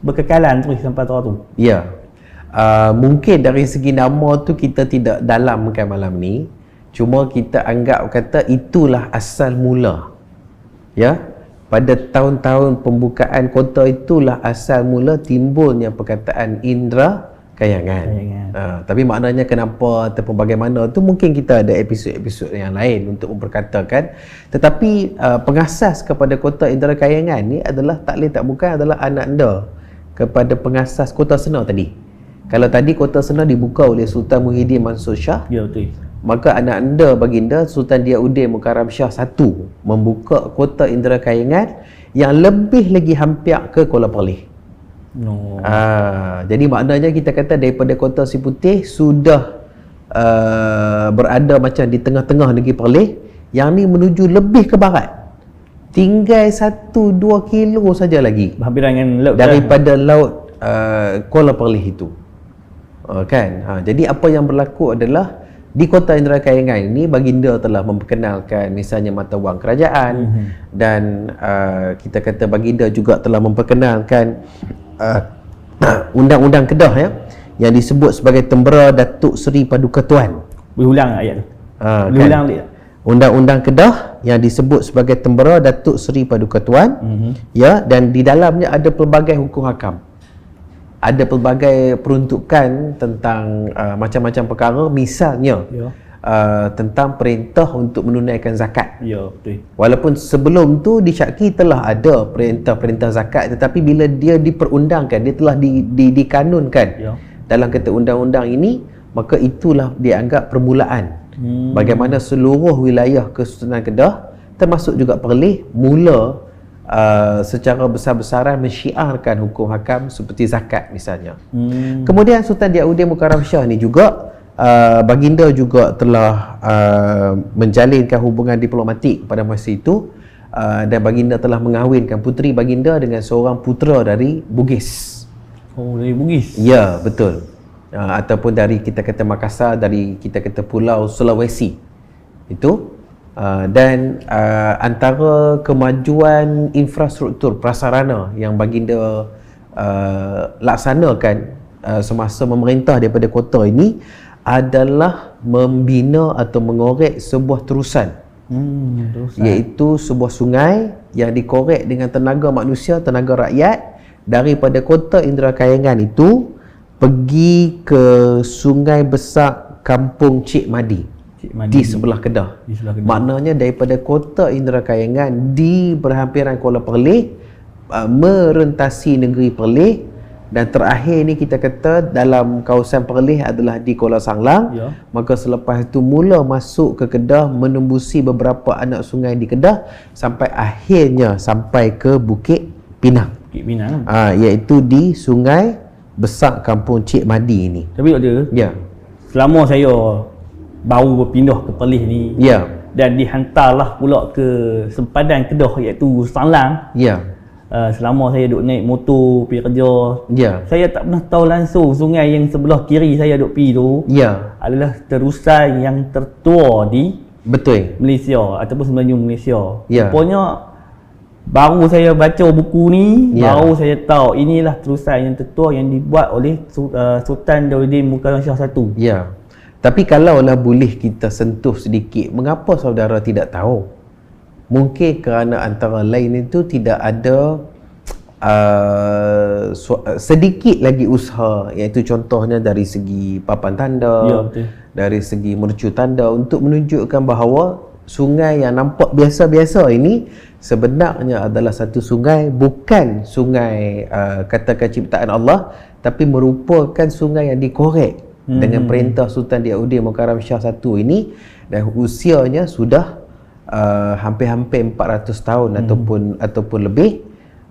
berkekalan terus sampai tu? Ya. Mungkin dari segi nama tu kita tidak dalamkan malam ni. Cuma kita anggap kata itulah asal mula. Ya. Pada tahun-tahun pembukaan kota itulah asal mula timbulnya perkataan Indra Kayangan. Tapi maknanya kenapa ataupun bagaimana tu mungkin kita ada episod-episod yang lain untuk memperkatakan. Tetapi pengasas kepada kota Indra Kayangan ni adalah tak lain tak bukan adalah anak anda kepada pengasas Kota Sena tadi. Kalau tadi Kota Sena dibuka oleh Sultan Muhyiddin Mansur Shah, Ya, betul. maka anak anda baginda Sultan Diauddin Mukarram Shah I membuka kota Indra Kayangan yang lebih lagi hampiak ke Kuala Perlis. No. Jadi maknanya kita kata daripada Kota Siputih sudah berada macam di tengah-tengah negeri Perlis, yang ni menuju lebih ke barat. Tinggal 1-2 kilo saja lagi Berhampiran dengan laut daripada laut Kuala Perlis itu. Kan? Jadi apa yang berlaku adalah di Kota Indra Kayangan ini baginda telah memperkenalkan misalnya mata wang kerajaan dan kita kata baginda juga telah memperkenalkan undang-undang Kedah yang disebut sebagai Tembera Datuk Seri Paduka Tuan. Boleh ulang ayat tu? Boleh Kan? ulang balik tak? Undang-undang Kedah yang disebut sebagai Tembera Datuk Seri Paduka Tuan. Ya, dan di dalamnya ada pelbagai hukum hakam. Ada pelbagai peruntukan tentang macam-macam perkara, misalnya tentang perintah untuk menunaikan zakat. Ya, betul. Walaupun sebelum tu di Syaki telah ada perintah-perintah zakat, tetapi bila dia diperundangkan, dia telah dikanunkan dalam kata undang-undang ini, maka itulah dianggap permulaan bagaimana seluruh wilayah Kesultanan Kedah termasuk juga Perlis mula secara besar-besaran mensyiarkan hukum hakam seperti zakat misalnya. Kemudian Sultan Diauddin Mukarram Shah ni juga baginda juga telah menjalinkan hubungan diplomatik pada masa itu, dan baginda telah mengahwinkan puteri baginda dengan seorang putera dari Bugis. Oh, dari Bugis? Ya, betul. Ataupun dari kita kata Makassar, dari kita kata Pulau Sulawesi itu. Dan antara kemajuan infrastruktur prasarana yang baginda laksanakan semasa memerintah daripada kota ini adalah membina atau mengorek sebuah terusan, iaitu sebuah sungai yang dikorek dengan tenaga manusia, tenaga rakyat, daripada kota Indra Kayangan itu pergi ke sungai besar Kampung Cik Madi di sebelah Kedah. Maknanya daripada kota Indra Kayangan di berhampiran Kuala Perlis, merentasi negeri Perlis, dan terakhir ni kita kata dalam kawasan Perlis adalah di Kuala Sanglang. Maka selepas itu mula masuk ke Kedah, menembusi beberapa anak sungai di Kedah sampai akhirnya sampai ke Bukit Pinang. Bukit Pinang. Iaitu di sungai besar Kampung Cik Madi ini. Tapi doktor, selama saya baru berpindah ke Perlis ni, dan dihantarlah pula ke sempadan Kedah iaitu Sanglang. Selama saya duk naik motor pergi kerja, saya tak pernah tahu langsung sungai yang sebelah kiri saya duk pergi tu adalah terusan yang tertua di Malaysia ataupun Semenanjung Malaysia. Rupanya baru saya baca buku ni, baru saya tahu inilah terusan yang tertua yang dibuat oleh Sultan Diauddin Mukarram Shah I. Tapi kalaulah boleh kita sentuh sedikit, mengapa saudara tidak tahu? Mungkin kerana antara lain itu tidak ada sedikit lagi usaha, iaitu contohnya dari segi papan tanda, dari segi mercu tanda untuk menunjukkan bahawa sungai yang nampak biasa-biasa ini sebenarnya adalah satu sungai, bukan sungai katakan ciptaan Allah, tapi merupakan sungai yang dikorek dengan perintah Sultan Diauddin Mukarram Shah I ini, dan usianya sudah hampir-hampir 400 tahun ataupun lebih,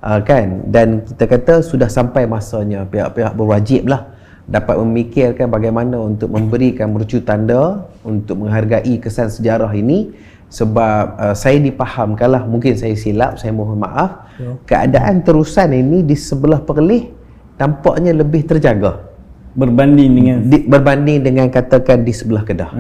kan. Dan kita kata sudah sampai masanya pihak-pihak berwajib lah dapat memikirkan bagaimana untuk memberikan mercu tanda untuk menghargai kesan sejarah ini. Sebab saya dipahamkanlah, mungkin saya silap, saya mohon maaf, keadaan terusan ini di sebelah Perlis tampaknya lebih terjaga berbanding dengan berbanding dengan katakan di sebelah Kedah.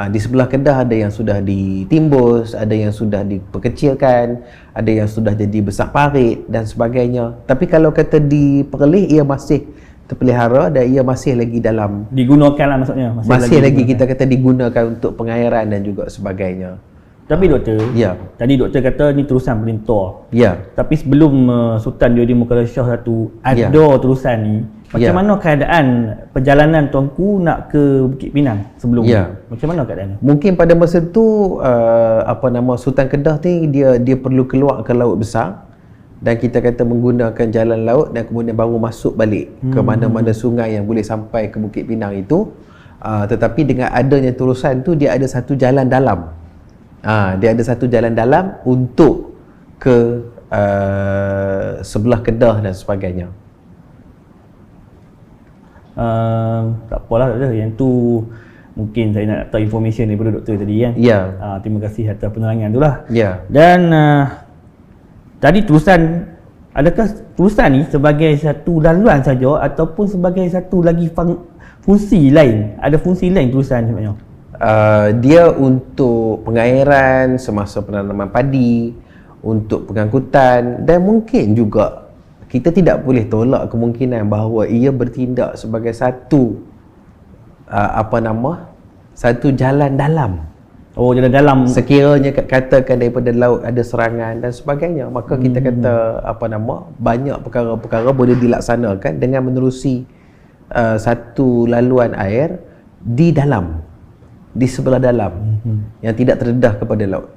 Di sebelah Kedah ada yang sudah ditimbus, ada yang sudah diperkecilkan, ada yang sudah jadi besar parit dan sebagainya. Tapi kalau kata di Perlis, ia masih terpelihara dan ia masih lagi dalam digunakan lah maksudnya. Masih lagi kita kata digunakan untuk pengairan dan juga sebagainya. Tapi doktor, Ya. tadi doktor kata ni terusan paling tua. Ya. Tapi sebelum Sultan Diodin Mukarram Shah satu ada Ya. terusan ni, macam Ya. mana keadaan perjalanan tuanku nak ke Bukit Pinang sebelum Ya. Macam mana keadaan? Mungkin pada masa tu Sultan Kedah ni dia perlu keluar ke laut besar dan kita kata menggunakan jalan laut dan kemudian baru masuk balik ke mana-mana sungai yang boleh sampai ke Bukit Pinang itu. Tetapi dengan adanya terusan tu dia ada satu jalan dalam. Dia ada satu jalan dalam untuk ke sebelah Kedah dan sebagainya. Tak apalah doktor, yang tu mungkin saya nak tahu information daripada doktor tadi kan. Ya. Terima kasih atas penerangan tu lah. Ya. Dan tadi terusan, adakah terusan ni sebagai satu laluan saja ataupun sebagai satu lagi fungsi lain? Ada fungsi lain terusan sebenarnya? Dia untuk pengairan semasa penanaman padi, untuk pengangkutan dan mungkin juga kita tidak boleh tolak kemungkinan bahawa ia bertindak sebagai satu satu jalan dalam. Oh, jalan dalam. Sekiranya katakan daripada laut ada serangan dan sebagainya, maka kita kata banyak perkara-perkara boleh dilaksanakan dengan menerusi satu laluan air di dalam, di sebelah dalam yang tidak terdedah kepada laut.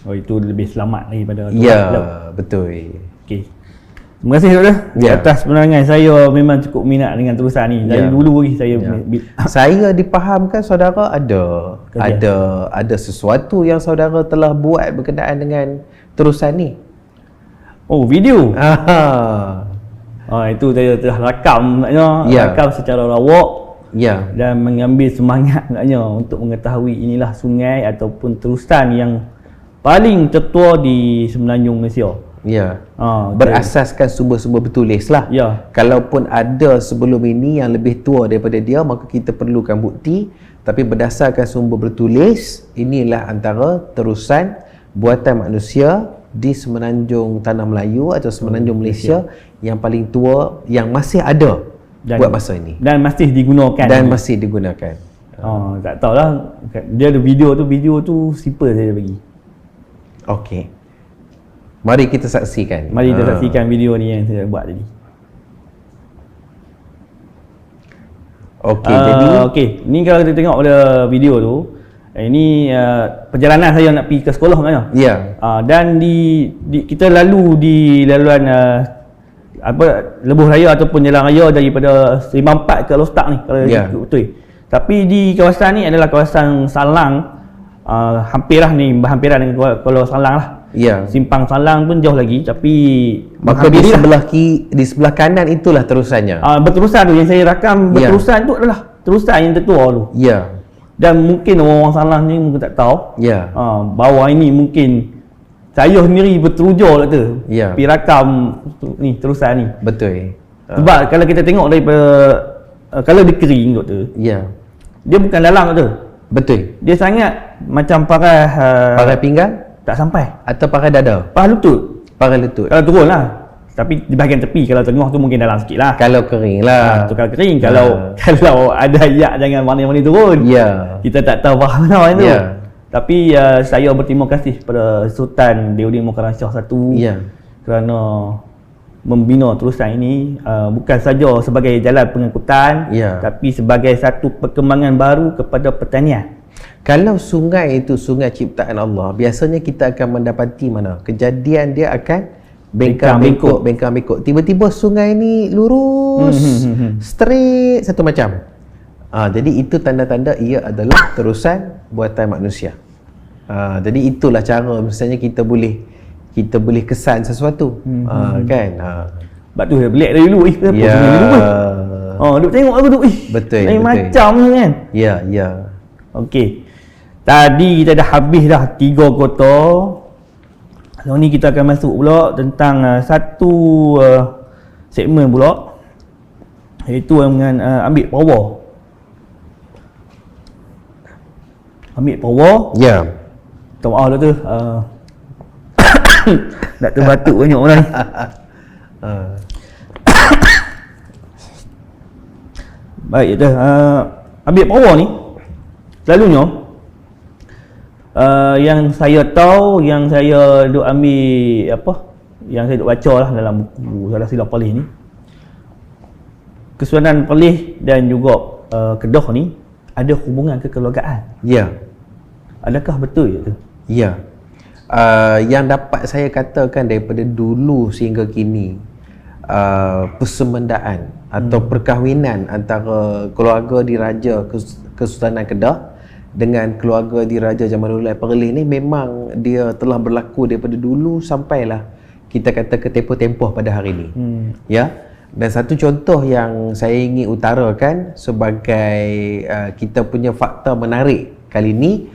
Oh, itu lebih selamat daripada laut. Ya, betul. Okey. Terima kasih doktor atas penerangan. Saya memang cukup minat dengan terusan ni. Dari dulu lagi saya saya dipahamkan saudara ada sesuatu yang saudara telah buat berkenaan dengan terusan ni. Oh, video. Itu saya telah rakam maknanya, rakam secara rawak. Ya. Dan mengambil semangat maknanya untuk mengetahui inilah sungai ataupun terusan yang paling tertua di Semenanjung Malaysia. Ya. Berasaskan sumber-sumber bertulis lah. Ya. Kalaupun ada sebelum ini yang lebih tua daripada dia, maka kita perlukan bukti. Tapi berdasarkan sumber bertulis, inilah antara terusan buatan manusia di Semenanjung Tanah Melayu atau Semenanjung Malaysia yang paling tua yang masih ada buat masa ini. Dan masih digunakan. Masih digunakan. Tak tahulah. Dia ada video tu simple saya bagi. Okey. Mari kita saksikan. Mari kita saksikan video ni yang saya buat tadi. Okey, jadi ni kalau kita tengok pada video tu, ini perjalanan saya nak pergi ke sekolah sebenarnya. Ya. Dan kita lalu di laluan Lebuh Raya ataupun Jalan Raya daripada Sembang 4 ke Lostak ni kalau ikut betul. Tapi di kawasan ni adalah kawasan Salang. Hampirlah ni berhampiran dengan Kuala Salang lah. Ya. Simpang Salang pun jauh lagi, tapi maka di sebelah kanan itulah terusannya. Berterusan tu yang saya rakam, berterusan tu adalah terusan yang tertua tu. Ya. Dan mungkin orang-orang Salang ni mungkin tak tahu. Ya. Bahawa ini mungkin saya sendiri berteruja lah tu. Ya. Pergi rakam ni terusan ni. Betul. Sebab kalau kita tengok daripada kalau dia kering doktor. Ya. Dia bukan dalam doktor. Betul. Dia sangat macam parai pinggang tak sampai atau parai dada. Parai lutut. Parai lutut. Kalau turun lah. Tapi di bahagian tepi, kalau tengah tu mungkin dalam sikit lah. Kalau kering lah. Tu kalau kering. Kalau ada ayak jangan mana-mana turun. Ya. Kita tak tahu bahawa mana tu. Ya. Tapi saya berterima kasih kepada Sultan Diodin Mukarram Shah satu. Ya. Kerana membina terusan ini bukan saja sebagai jalan pengangkutan, tapi sebagai satu perkembangan baru kepada pertanian. Kalau sungai itu sungai ciptaan Allah, biasanya kita akan mendapati mana? Kejadian dia akan bengkak-bengkok. Tiba-tiba sungai ni lurus, straight satu macam. Jadi itu tanda-tanda ia adalah terusan buatan manusia. Jadi itulah cara misalnya kita boleh kesan sesuatu. Kan? Sebab tu saya belik dari dulu. Kenapa sungai ni dulu? Duk tengok aku tu. Betul. Macam ni kan? Ya. Okey. Tadi kita dah habis dah 3 kota. Sekarang ni kita akan masuk pula tentang satu segmen pula Iaitu dengan ambil power. Ambil power. Ya. Tak maaf lah tu. Nak terbatuk banyak orang. Baik tu. Ambil power ni selalunya yang saya tahu, yang saya duk ambil apa, yang saya duk baca lah dalam buku Salah Silap Perlis ni, Kesudanan Perlis dan juga Kedah ni ada hubungan kekeluargaan. Ya. Adakah betul itu? Ya. Yang dapat saya katakan daripada dulu sehingga kini, persemendaan atau perkahwinan antara keluarga diraja Kesultanan Kedah dengan keluarga diraja Jamaludin Perlis ni memang dia telah berlaku daripada dulu sampailah kita kata ke tempoh-tempoh pada hari ini. Ya. Dan satu contoh yang saya ingin utarakan sebagai kita punya fakta menarik kali ini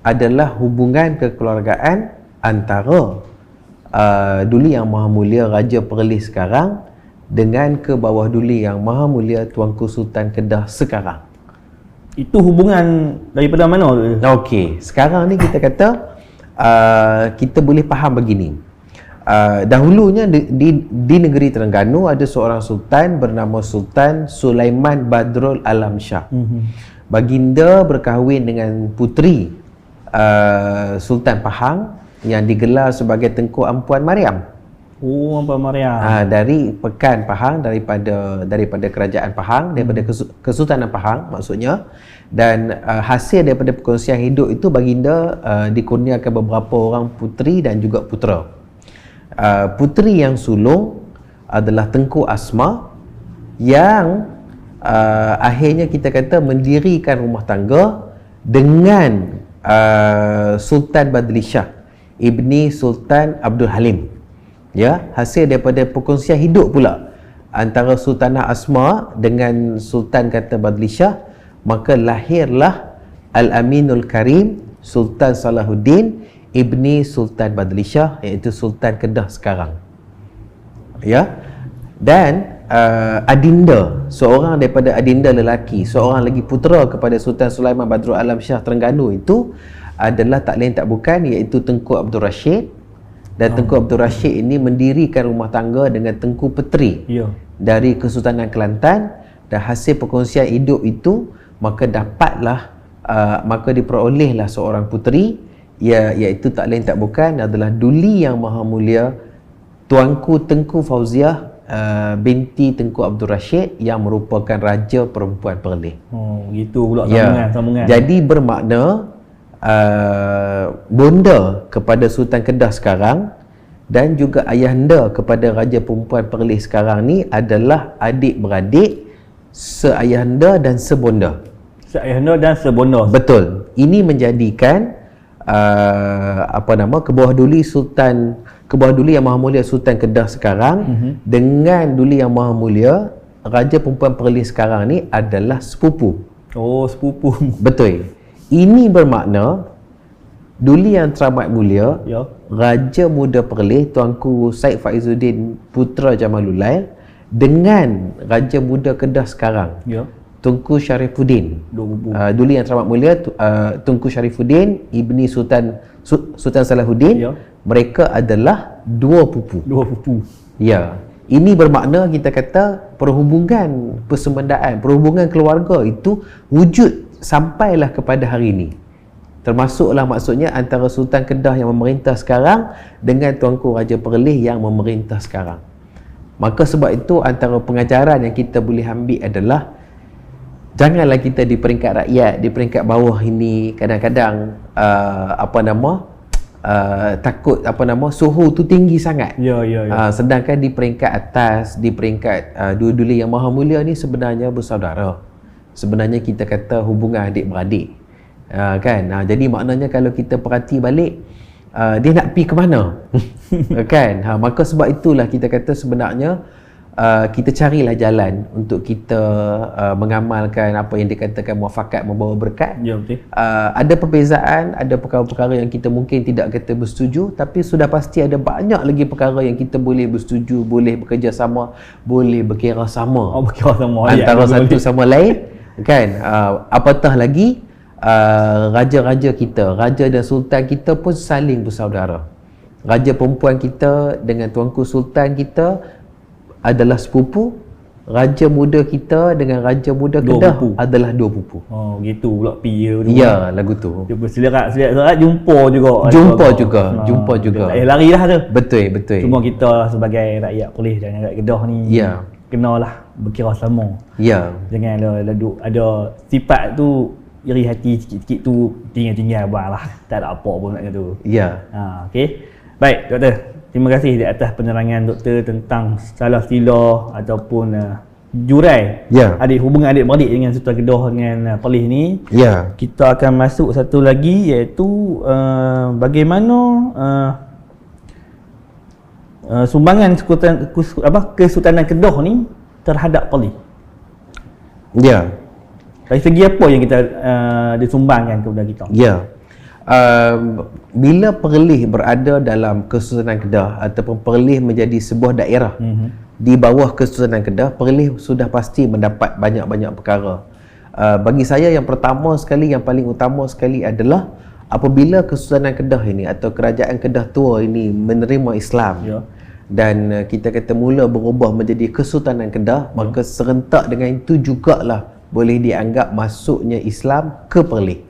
adalah hubungan kekeluargaan antara Duli Yang Maha Mulia Raja Perlis sekarang dengan ke bawah Duli Yang Maha Mulia Tuanku Sultan Kedah sekarang. Itu hubungan daripada mana tu? Okey, sekarang ni kita kata kita boleh faham begini. Dahulunya di negeri Terengganu ada seorang sultan bernama Sultan Sulaiman Badrul Alam Shah. Baginda berkahwin dengan puteri Sultan Pahang yang digelar sebagai Tengku Ampuan Mariam. Oh, Ampuan Mariam. Dari Pekan Pahang, daripada kerajaan Pahang, daripada Kesultanan Pahang maksudnya. Dan hasil daripada perkongsian hidup itu baginda dikurniakan beberapa orang puteri dan juga putera. Puteri yang sulung adalah Tengku Asma yang akhirnya kita kata mendirikan rumah tangga dengan Sultan Badli Shah ibni Sultan Abdul Halim. Ya, hasil daripada perkongsian hidup pula antara Sultanah Asma dengan Sultan kata Badli Shah, maka lahirlah Al-Aminul Karim Sultan Salahuddin ibni Sultan Badli Shah, iaitu Sultan Kedah sekarang. Ya. Dan adinda, seorang daripada adinda lelaki, seorang lagi putera kepada Sultan Sulaiman Badrul Alam Shah Terengganu itu adalah tak lain tak bukan iaitu Tengku Abdul Rashid. Dan Tengku Abdul Rashid ini mendirikan rumah tangga dengan Tengku Peteri dari Kesultanan Kelantan. Dan hasil perkongsian hidup itu maka dapatlah maka diperolehlah seorang puteri, iaitu tak lain tak bukan adalah Duli Yang Maha Mulia Tuanku Tengku Fauziah binti Tengku Abdul Rashid yang merupakan raja perempuan Perlis. Oh, gitu pula Ya. sambungan. Jadi bermakna bonda kepada Sultan Kedah sekarang dan juga ayahanda kepada raja perempuan Perlis sekarang ni adalah adik-beradik, seayahanda dan sebonda. Seayahanda dan sebonda. Betul. Ini menjadikan ke bawah Duli Yang Maha Mulia Sultan Kedah sekarang dengan Duli Yang Maha Mulia Raja Perempuan Perlis sekarang ni adalah sepupu. Oh, sepupu. Betul. Ini bermakna Duli Yang Teramat Mulia Raja Muda Perlis Tuanku Said Faizuddin Putra Jamaludin dengan Raja Muda Kedah sekarang Tunku Syarifuddin, Duli Yang Teramat Mulia Tunku Syarifuddin ibni Sultan Salahuddin, mereka adalah dua pupu. Ya. Ini bermakna kita kata perhubungan persemendaan, perhubungan keluarga itu wujud sampailah kepada hari ini. Termasuklah maksudnya antara Sultan Kedah yang memerintah sekarang dengan Tuanku Raja Perlis yang memerintah sekarang. Maka sebab itu antara pengajaran yang kita boleh ambil adalah janganlah kita di peringkat rakyat, di peringkat bawah ini kadang-kadang takut suhu tu tinggi sangat. Sedangkan di peringkat atas, di peringkat Duli Yang Maha Mulia ni sebenarnya bersaudara. Sebenarnya kita kata hubungan adik-beradik. Jadi maknanya kalau kita perhati balik, dia nak pergi ke mana? Kan? Maka sebab itulah kita kata sebenarnya kita carilah jalan untuk kita mengamalkan apa yang dikatakan muafakat membawa berkat. Ya, betul. Ada perbezaan, ada perkara-perkara yang kita mungkin tidak kata bersetuju, tapi sudah pasti ada banyak lagi perkara yang kita boleh bersetuju, boleh bekerjasama, boleh berkira sama Berkira sama antara satu sama lain, kan? Apatah lagi raja-raja kita, raja dan sultan kita pun saling bersaudara. Raja perempuan kita dengan tuanku sultan kita adalah sepupu. Raja muda kita dengan raja muda Kedah adalah dua pupu. Oh, gitu pula pia tu. Ya, lagu tu. Jumpa selirat jumpa juga. Jumpa juga. Tak payah lari dah tu. Betul. Cuma kita sebagai rakyat Perlis dan rakyat Kedah ni, ya, kenalah berkira sama. Ya. Janganlah ada sifat tu iri hati sikit-sikit tu tinggal abang lah. Tak ada apa pun nak tu. Ya. Okey. Baik, doktor. Terima kasih di atas penerangan doktor tentang salah sila ataupun jurai hubungan adik-beradik dengan Sultan Kedah dengan Perlis ni. Ya. Kita akan masuk satu lagi, iaitu bagaimana sumbangan Kesultanan Kedah ni terhadap Perlis. Ya. Dari segi apa yang kita disumbangkan kepada kita? Ya. Bila Perlis berada dalam Kesultanan Kedah ataupun Perlis menjadi sebuah daerah di bawah Kesultanan Kedah, Perlis sudah pasti mendapat banyak-banyak perkara. Bagi saya yang pertama sekali, yang paling utama sekali adalah apabila Kesultanan Kedah ini atau Kerajaan Kedah Tua ini menerima Islam, dan kita kata mula berubah menjadi Kesultanan Kedah, maka serentak dengan itu jugalah boleh dianggap masuknya Islam ke Perlis.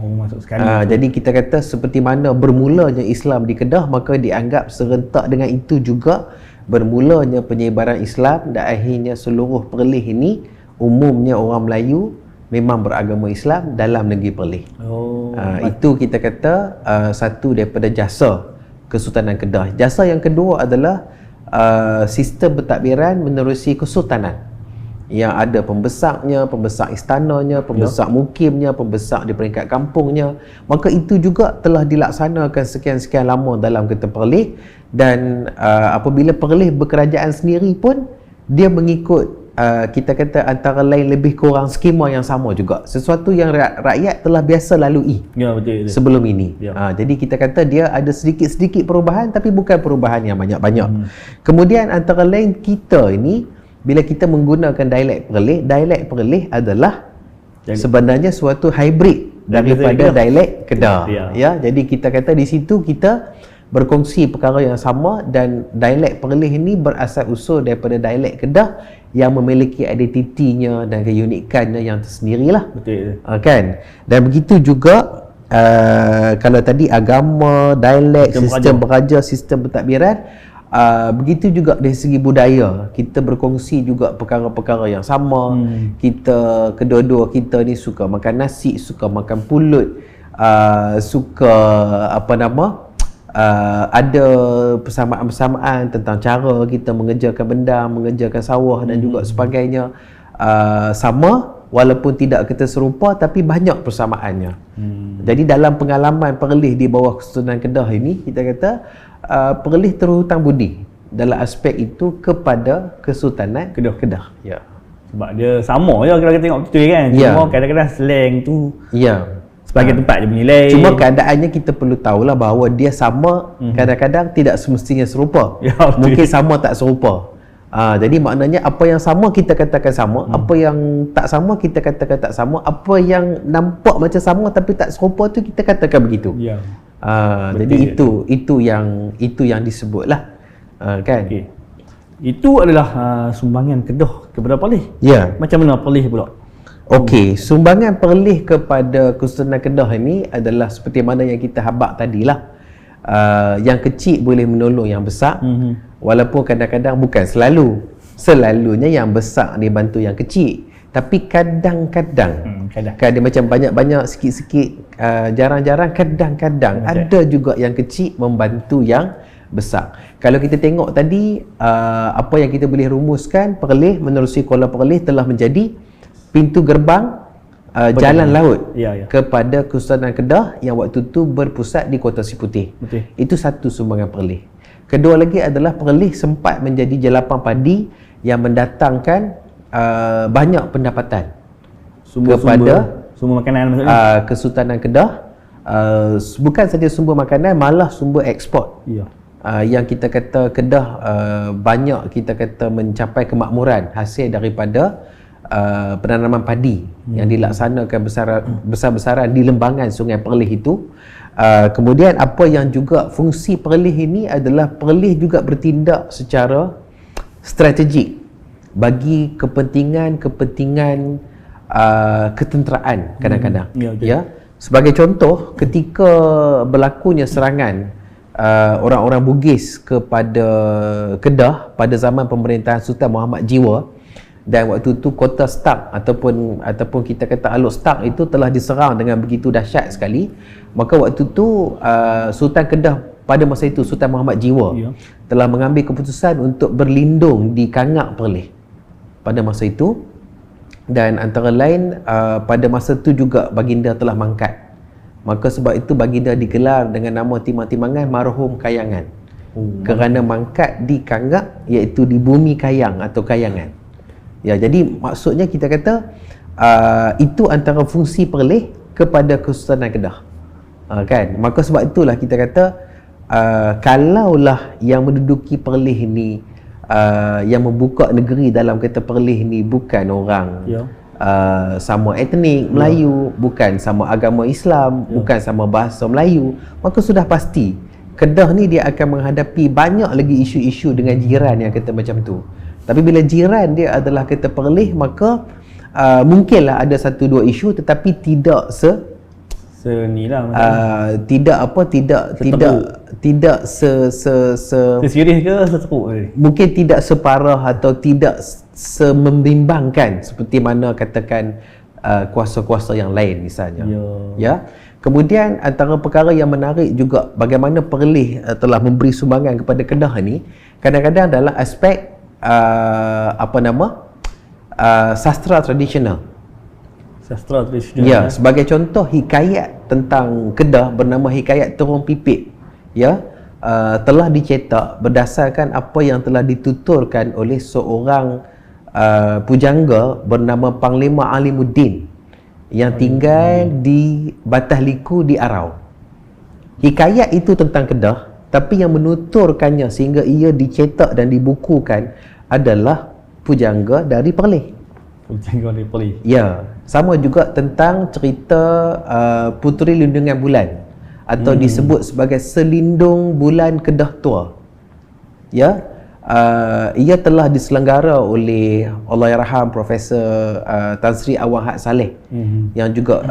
Masuk sekali. Jadi kita kata seperti mana bermulanya Islam di Kedah, maka dianggap serentak dengan itu juga bermulanya penyebaran Islam, dan akhirnya seluruh Perlis ini umumnya orang Melayu memang beragama Islam dalam negeri Perlis. Itu kita kata satu daripada jasa Kesultanan Kedah. Jasa yang kedua adalah sistem pentadbiran menerusi kesultanan, yang ada pembesarnya, pembesar istananya, pembesar mukimnya, pembesar di peringkat kampungnya. Maka itu juga telah dilaksanakan sekian-sekian lama dalam Kedah Perlis, dan apabila Perlis berkerajaan sendiri pun dia mengikut kita kata antara lain lebih kurang skema yang sama juga, sesuatu yang rakyat telah biasa lalui betul. sebelum ini. Jadi kita kata dia ada sedikit-sedikit perubahan, tapi bukan perubahan yang banyak-banyak. Kemudian antara lain kita ini, bila kita menggunakan dialek Perlis adalah sebenarnya suatu hybrid daripada dialek Kedah. Ya, jadi kita kata di situ kita berkongsi perkara yang sama, dan dialek Perlis ini berasal usul daripada dialek Kedah yang memiliki identitinya dan keunikannya yang tersendirilah. Betul. Kan? Dan begitu juga kalau tadi agama, dialek, sistem beraja, sistem pentadbiran, begitu juga dari segi budaya, kita berkongsi juga perkara-perkara yang sama. Kita, kedua-dua kita ni suka makan nasi, suka makan pulut, suka ada persamaan-persamaan tentang cara kita mengerjakan benda, mengerjakan sawah dan juga sebagainya. Sama, walaupun tidak kita serupa, tapi banyak persamaannya. Jadi dalam pengalaman Perlis di bawah Kesultanan Kedah ini, kita kata Perlis terhutang budi dalam aspek itu kepada Kesultanan Kedah. Ya. Sebab dia sama je kalau kita tengok betul kan. Cuma kadang-kadang slang tu sebagai tempat dia menilai. Cuma keadaannya kita perlu tahulah bahawa dia sama, kadang-kadang tidak semestinya serupa. Mungkin sama tak serupa. Jadi maknanya apa yang sama kita katakan sama, apa yang tak sama kita katakan tak sama, apa yang nampak macam sama tapi tak serupa tu kita katakan begitu. Jadi itu yang disebutlah, kan? Itu adalah sumbangan Kedah kepada Perlis. Macam mana Perlis pula? Sumbangan Perlis kepada Kesultanan Kedah ini adalah seperti mana yang kita habaq tadilah. Yang kecil boleh menolong yang besar, walaupun kadang-kadang bukan selalunya yang besar dia bantu yang kecil, tapi kadang-kadang dia macam banyak-banyak, sikit-sikit, jarang-jarang, kadang-kadang ada juga yang kecil membantu yang besar. Kalau kita tengok tadi, apa yang kita boleh rumuskan, Perlis menerusi Kuala Perlis telah menjadi pintu gerbang jalan laut kepada Kesultanan Kedah yang waktu tu berpusat di Kota Siputih. Itu satu sumbangan Perlis. Kedua lagi adalah Perlis sempat menjadi jelapan padi yang mendatangkan banyak pendapatan Sumber makanan maksudnya. Kesultanan Kedah. Bukan saja sumber makanan, malah sumber ekspor. Ya. Yang kita kata Kedah banyak kita kata mencapai kemakmuran hasil daripada penanaman padi yang dilaksanakan besar-besaran di lembangan Sungai Perlis itu. Kemudian apa yang juga fungsi Perlis ini adalah Perlis juga bertindak secara strategik bagi kepentingan ketenteraan kadang-kadang. Ya. Sebagai contoh, ketika berlakunya serangan orang-orang Bugis kepada Kedah pada zaman pemerintahan Sultan Muhammad Jiwa, dan waktu itu kota Stark ataupun kita kata Alor Stark itu telah diserang dengan begitu dahsyat sekali, maka waktu itu Sultan Kedah pada masa itu, Sultan Muhammad Jiwa, telah mengambil keputusan untuk berlindung di Kangak Perlis pada masa itu. Dan antara lain pada masa itu juga baginda telah mangkat. Maka sebab itu baginda digelar dengan nama timang-timangan marhum Kayangan. Kerana mangkat di Kangak, iaitu di bumi Kayang atau Kayangan. Ya, jadi maksudnya kita kata itu antara fungsi Perlis kepada Kesultanan Kedah. Kan? Maka sebab itulah kita kata kalaulah yang menduduki Perlis ini yang membuka negeri dalam kata Perlis ni bukan orang sama etnik Melayu, bukan sama agama Islam, bukan sama bahasa Melayu, maka sudah pasti Kedah ni dia akan menghadapi banyak lagi isu-isu dengan jiran yang kata macam tu. Tapi bila jiran dia adalah kata Perlis, maka mungkinlah ada satu dua isu, tetapi tidak seserius ke seteruk ni? Mungkin tidak separah atau tidak semembimbangkan seperti mana katakan kuasa-kuasa yang lain misalnya. Ya. Kemudian antara perkara yang menarik juga bagaimana Perlis telah memberi sumbangan kepada Kedah ni, kadang-kadang dalam aspek sastra tradisional. Ya, sebagai contoh hikayat tentang Kedah bernama Hikayat Terung Pipit, ya, telah dicetak berdasarkan apa yang telah dituturkan oleh seorang pujangga bernama Panglima Alimuddin yang tinggal di Batas Liku di Arau. Hikayat itu tentang Kedah, tapi yang menuturkannya sehingga ia dicetak dan dibukukan adalah pujangga dari Perlis. Ya, sama juga tentang cerita Puteri Lindungan Bulan atau disebut sebagai Selindung Bulan Kedah Tua. Ya, ia telah diselenggara oleh Allahyarham Profesor Tan Sri Awang Haq Saleh yang juga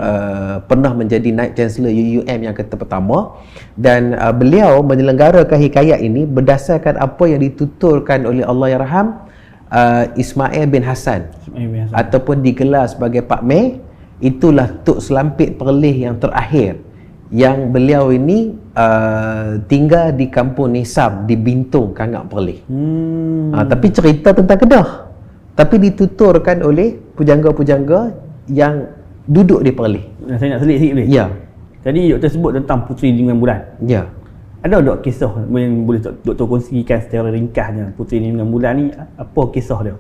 pernah menjadi Naib Chancellor UUM yang pertama, dan beliau menyelenggarakan hikayat ini berdasarkan apa yang dituturkan oleh Allahyarham Ismail bin Hassan ataupun digelar sebagai Pak Mei. Itulah Tok Selampit Perlis yang terakhir, yang beliau ini tinggal di Kampung Nisam di Bintung, Kangak Perlis. Tapi cerita tentang Kedah, tapi dituturkan oleh pujangga-pujangga yang duduk di Perlis. Saya nak selit sikit boleh? Ya. Tadi doktor sebut tentang Puteri Lindungan Bulan. Ya. Ada tak kisah yang boleh doktor kongsikan secara ringkasnya Puteri Lindungan Bulan ni, apa kisah dia?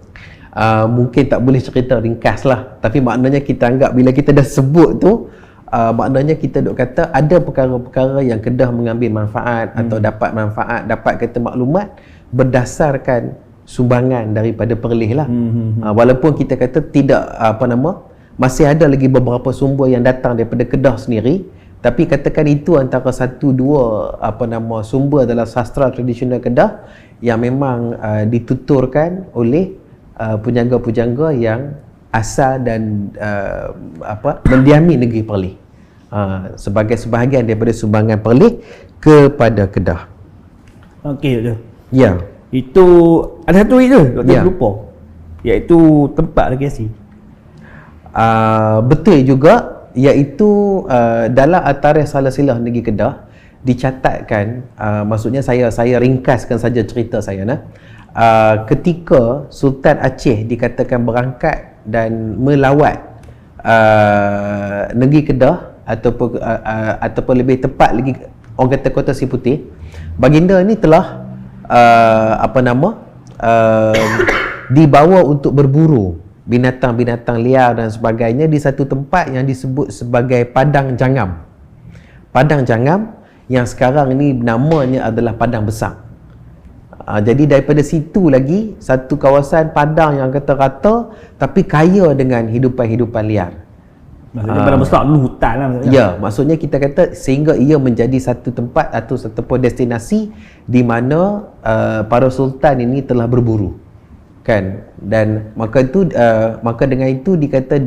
Mungkin tak boleh cerita ringkas lah, tapi maknanya kita anggap bila kita dah sebut tu, maknanya kita duk kata ada perkara-perkara yang Kedah mengambil manfaat atau dapat manfaat, dapat kata maklumat berdasarkan sumbangan daripada Perlis lah. Walaupun kita kata tidak masih ada lagi beberapa sumber yang datang daripada Kedah sendiri, tapi katakan itu antara satu dua sumber dalam sastra tradisional Kedah yang memang dituturkan oleh pujangga-pujangga yang asal dan mendiami negeri Perlis, sebagai sebahagian daripada sumbangan Perlis kepada Kedah. Okey, doktor. Ya. Itu ada satu itu doktor lupa, iaitu tempat lokasi. Betul juga, iaitu dalam At-Tarikh Salasilah Negeri Kedah dicatatkan, maksudnya saya ringkaskan saja cerita saya ketika Sultan Aceh dikatakan berangkat dan melawat negeri Kedah ataupun lebih tepat lagi orang kata Kota Si Putih, baginda ni telah dibawa untuk berburu binatang-binatang liar dan sebagainya di satu tempat yang disebut sebagai Padang Jangam. Padang Jangam yang sekarang ni namanya adalah Padang Besar. Jadi daripada situ lagi satu kawasan padang yang kata-kata tapi kaya dengan hidupan-hidupan liar. Maksudnya Padang Besar dulu hutan lah maksudnya. Ya, maksudnya kita kata sehingga ia menjadi satu tempat atau satu destinasi di mana para sultan ini telah berburu. Kan? Dan maka dengan itu dikata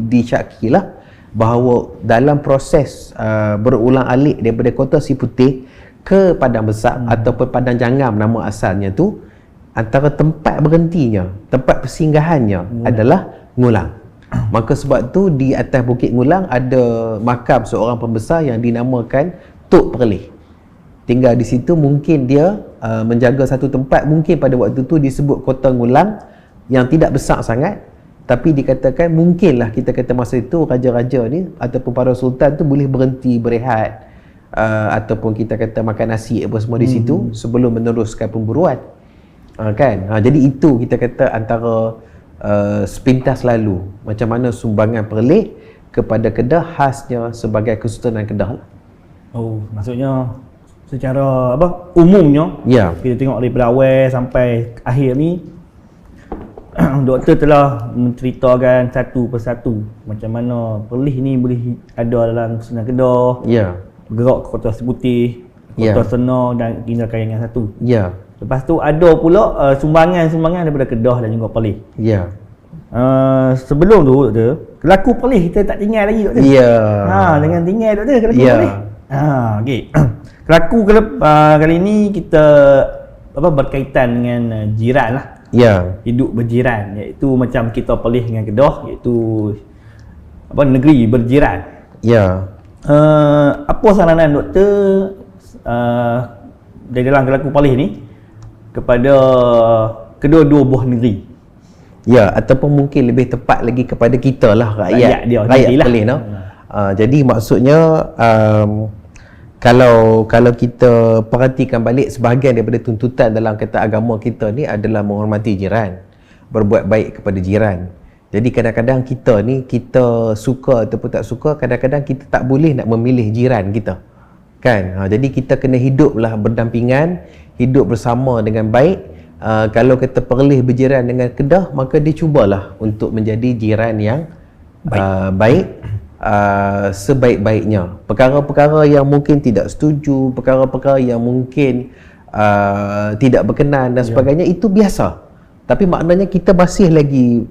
disyakilah bahawa dalam proses berulang-alik daripada kota Si Putih ke Padang Besar ataupun Padang Jangam nama asalnya tu, antara tempat berhentinya, tempat persinggahannya adalah Ngulang. Maka sebab tu di atas Bukit Ngulang ada makam seorang pembesar yang dinamakan Tok Perleh. Tinggal di situ, mungkin dia menjaga satu tempat, mungkin pada waktu tu disebut Kota Ngulang yang tidak besar sangat, tapi dikatakan mungkinlah kita kata masa itu raja-raja ni ataupun para sultan tu boleh berhenti berehat ataupun kita kata makan nasi apa semua di situ sebelum meneruskan pemburuan. Kan? Jadi itu kita kata antara sepintas lalu macam mana sumbangan Perleh kepada Kedah khasnya sebagai Kesultanan Kedah lah. Oh, maksudnya secara umumnya kita tengok daripada awal sampai akhir ni doktor telah menceritakan satu persatu macam mana Perleh ni boleh ada dalam Kesultanan Kedah, bergerak ke Kota Si Putih, Kota Senor dan Kinderkayan yang satu. Lepas tu ada pula sumbangan daripada Kedah dan juga Perleh. Sebelum tu doktor, kelaku Perleh kita tak tinggal lagi doktor. Dengan tinggal doktor kelaku Perleh. Okey. Kelaku kali ni kita berkaitan dengan jiran lah. Hidup berjiran, iaitu macam kita Perleh dengan Kedah, iaitu negeri berjiran. Apa saranan doktor dari dalam kelaku Perleh ni kepada kedua-dua buah negeri? Ataupun mungkin lebih tepat lagi kepada kita lah, rakyat Perleh no? Jadi maksudnya kalau kita perhatikan balik, sebahagian daripada tuntutan dalam kata agama kita ni adalah menghormati jiran, berbuat baik kepada jiran. Jadi kadang-kadang kita suka ataupun tak suka, kadang-kadang kita tak boleh nak memilih jiran kita, kan? Jadi kita kena hiduplah berdampingan, hidup bersama dengan baik. Kalau kita Perleh berjiran dengan Kedah, maka dia cubalah untuk menjadi jiran yang baik. Sebaik-baiknya. Perkara-perkara yang mungkin tidak setuju, perkara-perkara yang mungkin tidak berkenan dan sebagainya, itu biasa. Tapi maknanya kita masih lagi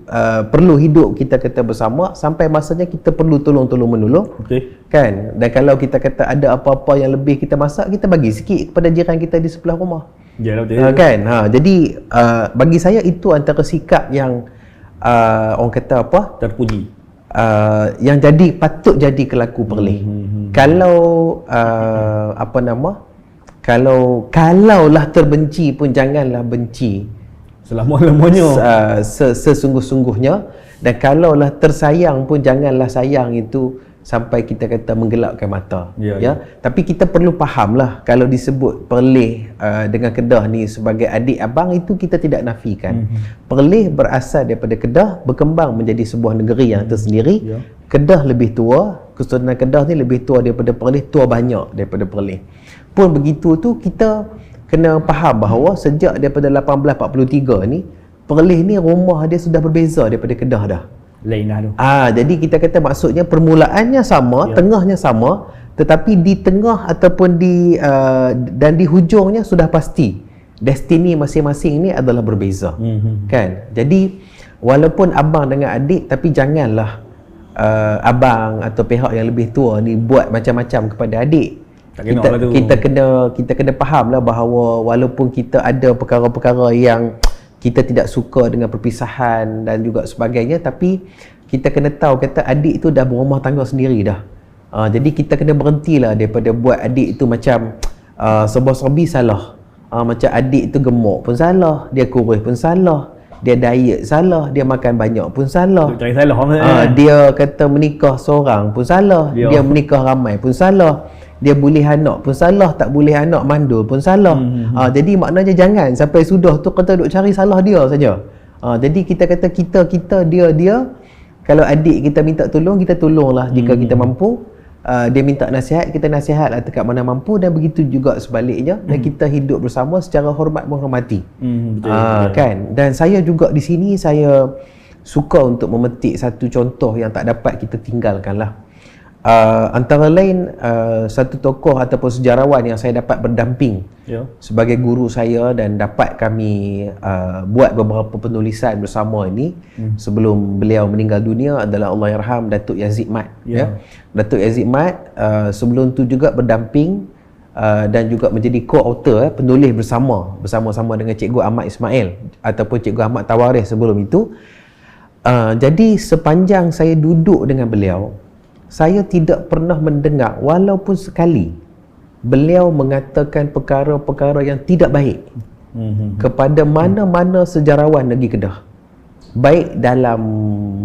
perlu hidup kita kata bersama sampai masanya kita perlu tolong-tolong menolong. Kan? Dan kalau kita kata ada apa-apa yang lebih kita masak, kita bagi sikit kepada jiran kita di sebelah rumah. Kan? Jadi bagi saya itu antara sikap yang orang kata terpuji. Yang patut jadi kelaku Perleh. Kalau kalaulah terbenci pun janganlah benci selama-lamanya, sesungguh-sungguhnya, dan kalaulah tersayang pun janganlah sayang itu sampai kita kata menggelapkan mata. Tapi kita perlu fahamlah, kalau disebut Perleh dengan Kedah ni sebagai adik abang, itu kita tidak nafikan. Perleh berasal daripada Kedah, berkembang menjadi sebuah negeri yang tersendiri. Kedah lebih tua, Kesultanan Kedah ni lebih tua daripada Perleh, tua banyak daripada Perleh. Pun begitu tu, kita kena faham bahawa sejak daripada 1843 ni, Perleh ni rumah dia sudah berbeza daripada Kedah dah. Lain lah tu. Jadi kita kata maksudnya permulaannya sama, tengahnya sama, tetapi di tengah ataupun dan di hujungnya sudah pasti destiny masing-masing ni adalah berbeza. Kan? Jadi walaupun abang dengan adik, tapi janganlah abang atau pihak yang lebih tua ni buat macam-macam kepada adik. Kita kena fahamlah bahawa walaupun kita ada perkara-perkara yang kita tidak suka dengan perpisahan dan juga sebagainya, tapi kita kena tahu kata adik tu dah berumah tangga sendiri dah. Jadi kita kena berhentilah daripada buat adik itu macam serba-serbi salah. Macam adik tu gemuk pun salah, dia kurus pun salah, dia diet salah, dia makan banyak pun salah. Dia kata menikah seorang pun salah, dia menikah ramai pun salah. Dia boleh anak pun salah, tak boleh anak mandul pun salah. Jadi maknanya jangan sampai sudah tu kita duk cari salah dia saja. Jadi kita kata kita dia kalau adik kita minta tolong, kita tolonglah jika kita mampu. Dia minta nasihat, kita nasihatlah dekat mana mampu, dan begitu juga sebaliknya. Dan kita hidup bersama secara hormat menghormati. Kan? Dan saya juga di sini saya suka untuk memetik satu contoh yang tak dapat kita tinggalkanlah. Antara lain satu tokoh ataupun sejarawan yang saya dapat berdamping sebagai guru saya, dan dapat kami buat beberapa penulisan bersama ini sebelum beliau meninggal dunia, adalah Allahyarham Datuk Yazid Mat. Datuk Yazid Mat sebelum tu juga berdamping dan juga menjadi co-author, penulis bersama-sama dengan Cikgu Ahmad Ismail ataupun Cikgu Ahmad Tawarikh sebelum itu. Jadi sepanjang saya duduk dengan beliau, saya tidak pernah mendengar walaupun sekali beliau mengatakan perkara-perkara yang tidak baik kepada mana-mana sejarawan negeri Kedah, baik dalam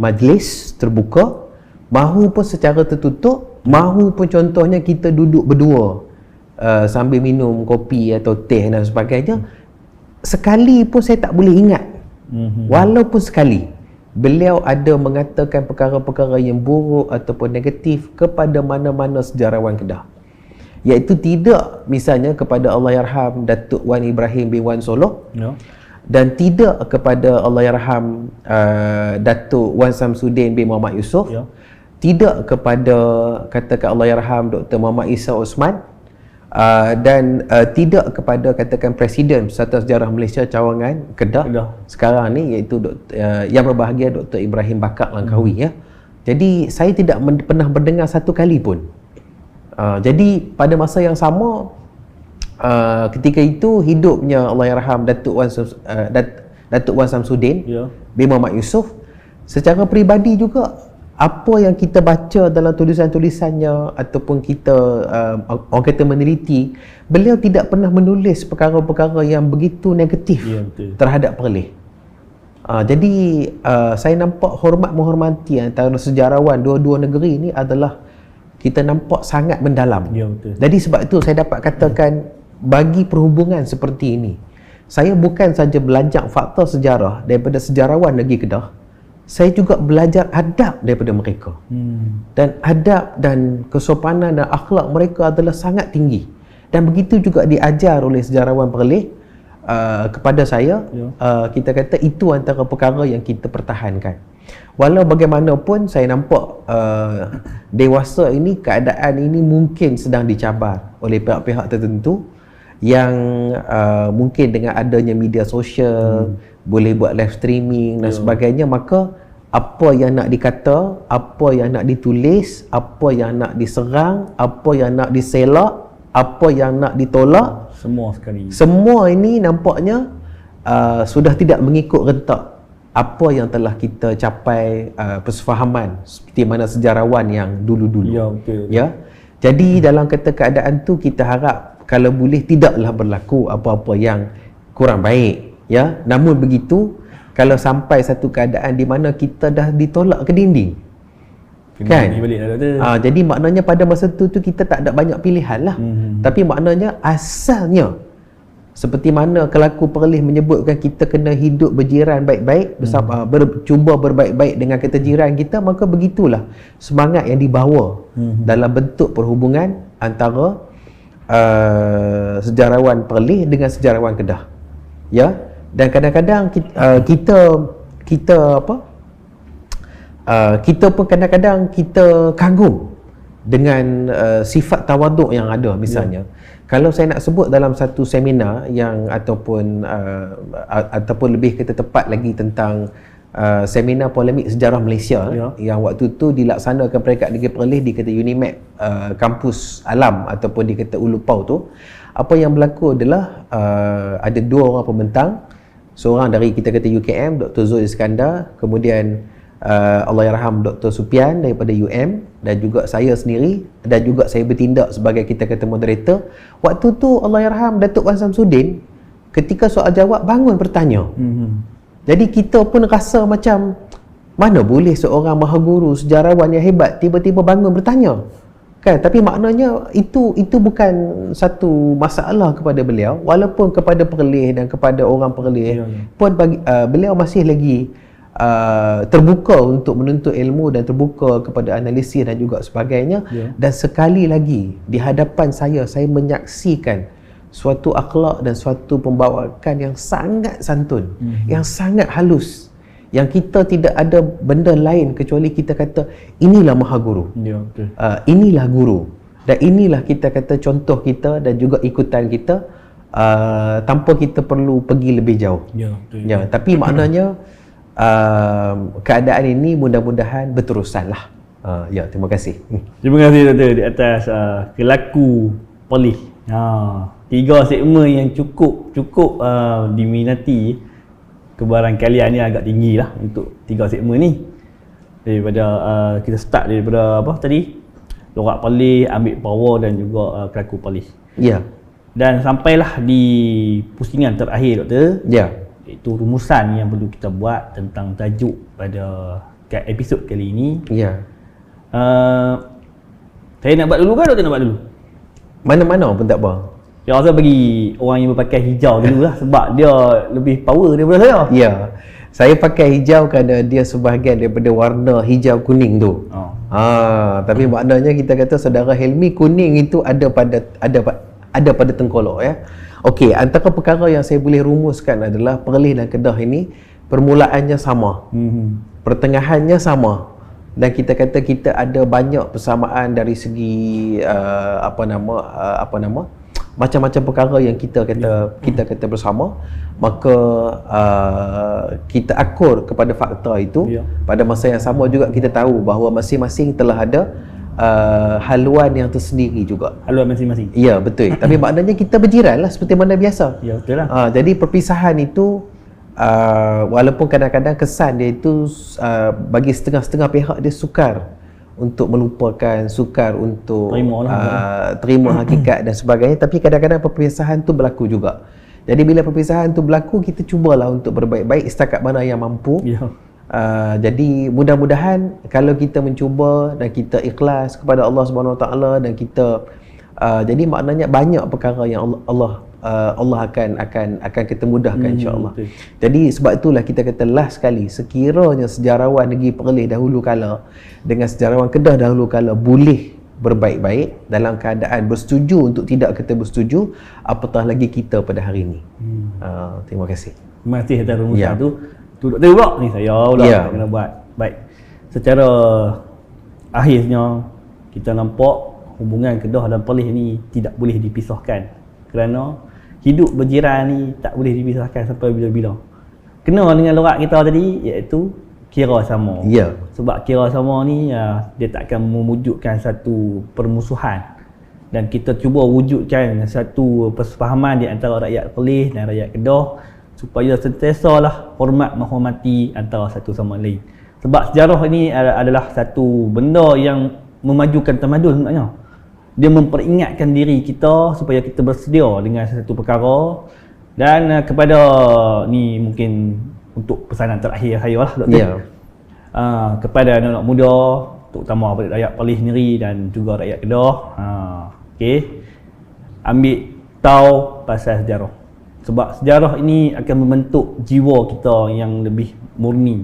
majlis terbuka mahupun secara tertutup, mahupun contohnya kita duduk berdua sambil minum kopi atau teh dan sebagainya. Sekali pun saya tak boleh ingat, walaupun sekali beliau ada mengatakan perkara-perkara yang buruk ataupun negatif kepada mana-mana sejarawan Kedah, iaitu tidak misalnya kepada Allahyarham Datuk Wan Ibrahim bin Wan Soloh, dan tidak kepada Allahyarham Datuk Wan Samsudin bin Muhammad Yusof, tidak kepada katakan Allahyarham Dr. Muhammad Isa Osman, dan tidak kepada katakan Presiden Persatuan Sejarah Malaysia Cawangan Kedah sekarang ni, iaitu yang berbahagia Dr. Ibrahim Bakak Langkawi. Jadi saya tidak pernah mendengar satu kali pun. Jadi pada masa yang sama, ketika itu hidupnya Allahyarham Datuk Wan Samsudin bin Muhammad Yusof. Secara peribadi juga, apa yang kita baca dalam tulisan-tulisannya ataupun kita orang kata meneliti, beliau tidak pernah menulis perkara-perkara yang begitu negatif terhadap Perlis. Jadi saya nampak hormat menghormati antara sejarawan dua-dua negeri ini adalah kita nampak sangat mendalam. Jadi sebab itu saya dapat katakan, bagi perhubungan seperti ini, saya bukan saja belajar fakta sejarah daripada sejarawan negeri Kedah, saya juga belajar adab daripada mereka. Dan adab dan kesopanan dan akhlak mereka adalah sangat tinggi. Dan begitu juga diajar oleh sejarawan Perlis kepada saya. Kita kata itu antara perkara yang kita pertahankan. Walau bagaimanapun saya nampak dewasa ini, keadaan ini mungkin sedang dicabar oleh pihak-pihak tertentu yang mungkin dengan adanya media sosial, boleh buat live streaming dan sebagainya, maka apa yang nak dikata, apa yang nak ditulis, apa yang nak diserang, apa yang nak diselak, apa yang nak ditolak, semua ini nampaknya sudah tidak mengikut rentak apa yang telah kita capai persefahaman seperti mana sejarawan yang dulu-dulu. Jadi dalam keadaan tu kita harap kalau boleh tidaklah berlaku apa-apa yang kurang baik. Namun begitu, kalau sampai satu keadaan di mana kita dah ditolak ke dinding, kan? Jadi maknanya pada masa tu kita tak ada banyak pilihan lah. Tapi maknanya asalnya seperti mana kelaku Perlis menyebutkan, kita kena hidup berjiran baik-baik bersama, cuba berbaik-baik dengan kita jiran kita, maka begitulah semangat yang dibawa dalam bentuk perhubungan antara sejarawan Perlis dengan sejarawan Kedah. Dan kadang-kadang kita pun kadang-kadang kita kagum dengan sifat tawaduk yang ada. Misalnya kalau saya nak sebut dalam satu seminar yang ataupun lebih kita tepat lagi tentang seminar polemik sejarah Malaysia yang waktu tu dilaksanakan peringkat negeri Perlis di kata UNIMAP kampus Alam ataupun di kata Ulupau tu, apa yang berlaku adalah ada dua orang pembentang, seorang dari kita kata UKM Dr. Zul Iskandar, kemudian Allahyarham Dr. Supian daripada UM, dan juga saya sendiri, dan juga saya bertindak sebagai kita kata moderator. Waktu tu Allahyarham Datuk Wan Samsudin ketika soal jawab bangun bertanya. Jadi kita pun rasa macam mana boleh seorang mahaguru sejarawan yang hebat tiba-tiba bangun bertanya, kan, tapi maknanya itu bukan satu masalah kepada beliau, walaupun kepada Perlis dan kepada orang Perlis pun beliau masih lagi terbuka untuk menuntut ilmu dan terbuka kepada analisis dan juga sebagainya. Dan sekali lagi di hadapan saya menyaksikan suatu akhlak dan suatu pembawaan yang sangat santun, yang sangat halus, yang kita tidak ada benda lain kecuali kita kata inilah maha guru, inilah guru, dan inilah kita kata contoh kita dan juga ikutan kita, tanpa kita perlu pergi lebih jauh. Tapi maknanya keadaan ini mudah-mudahan berterusan lah. Terima kasih. Terima kasih Doktor di atas kelaku Perlis. 3 segmen yang cukup diminati. Kebarangkalian ni agak tinggi lah untuk 3 segmen ni. Daripada kita start daripada apa tadi, lorak Perlis, ambil power dan juga kelaku Perlis. Dan sampailah di pusingan terakhir Doktor. Iaitu rumusan yang perlu kita buat tentang tajuk pada episod kali ini. Saya nak buat dulu ke Doktor nak buat dulu? Mana-mana pun tak apa. Saya rasa bagi orang yang berpakai hijau dulu lah, sebab dia lebih power daripada saya. Saya pakai hijau kerana dia sebahagian daripada warna hijau kuning tu. Tapi maknanya kita kata saudara Helmi, kuning itu ada pada tengkolok ya. Okey, antara perkara yang saya boleh rumuskan adalah Perlis dan Kedah ini permulaannya sama. Pertengahannya sama. Dan kita kata kita ada banyak persamaan dari segi macam-macam perkara yang kita kata bersama. Maka kita akur kepada fakta itu. Pada masa yang sama juga kita tahu bahawa masing-masing telah ada haluan yang tersendiri juga. Haluan masing-masing. Ya, betul. Tapi maknanya kita berjiran lah seperti mana biasa. Betul lah. Jadi perpisahan itu walaupun kadang-kadang kesan dia itu bagi setengah-setengah pihak dia sukar untuk melupakan, sukar untuk terima hakikat dan sebagainya, tapi kadang-kadang perpisahan tu berlaku juga. Jadi bila perpisahan tu berlaku, kita cubalah untuk berbaik-baik setakat mana yang mampu. Jadi mudah-mudahan kalau kita mencuba dan kita ikhlas kepada Allah Subhanahu Wa Taala dan kita jadi maknanya banyak perkara yang Allah akan kita mudahkan insya-Allah. Jadi sebab itulah kita kata last sekali, sekiranya sejarawan negeri Perlis dahulu kala dengan sejarawan Kedah dahulu kala boleh berbaik-baik dalam keadaan bersetuju untuk tidak kita bersetuju, apatah lagi kita pada hari ini. Terima kasih. Terima kasih atas rumusan tu. Tu Doktor pula ni saya pula kena buat. Baik. Secara akhirnya kita nampak hubungan Kedah dan Perlis ni tidak boleh dipisahkan, kerana hidup berjiran ni tak boleh dipisahkan sampai bila-bila. Kena dengan lorak kita tadi, iaitu kira sama. Sebab kira sama ni dia tak akan mewujudkan satu permusuhan, dan kita cuba wujudkan satu persefahaman di antara rakyat Perlis dan rakyat Kedah supaya sentiasalah hormat menghormati antara satu sama lain. Sebab sejarah ini adalah satu benda yang memajukan tamadun sebenarnya. Dia memperingatkan diri kita supaya kita bersedia dengan satu perkara. Dan kepada ni mungkin untuk pesanan terakhir saya lah Doktor. Kepada anak-anak muda, terutama rakyat Perlis sendiri dan juga rakyat Kedah, ambil tahu pasal sejarah. Sebab sejarah ini akan membentuk jiwa kita yang lebih murni,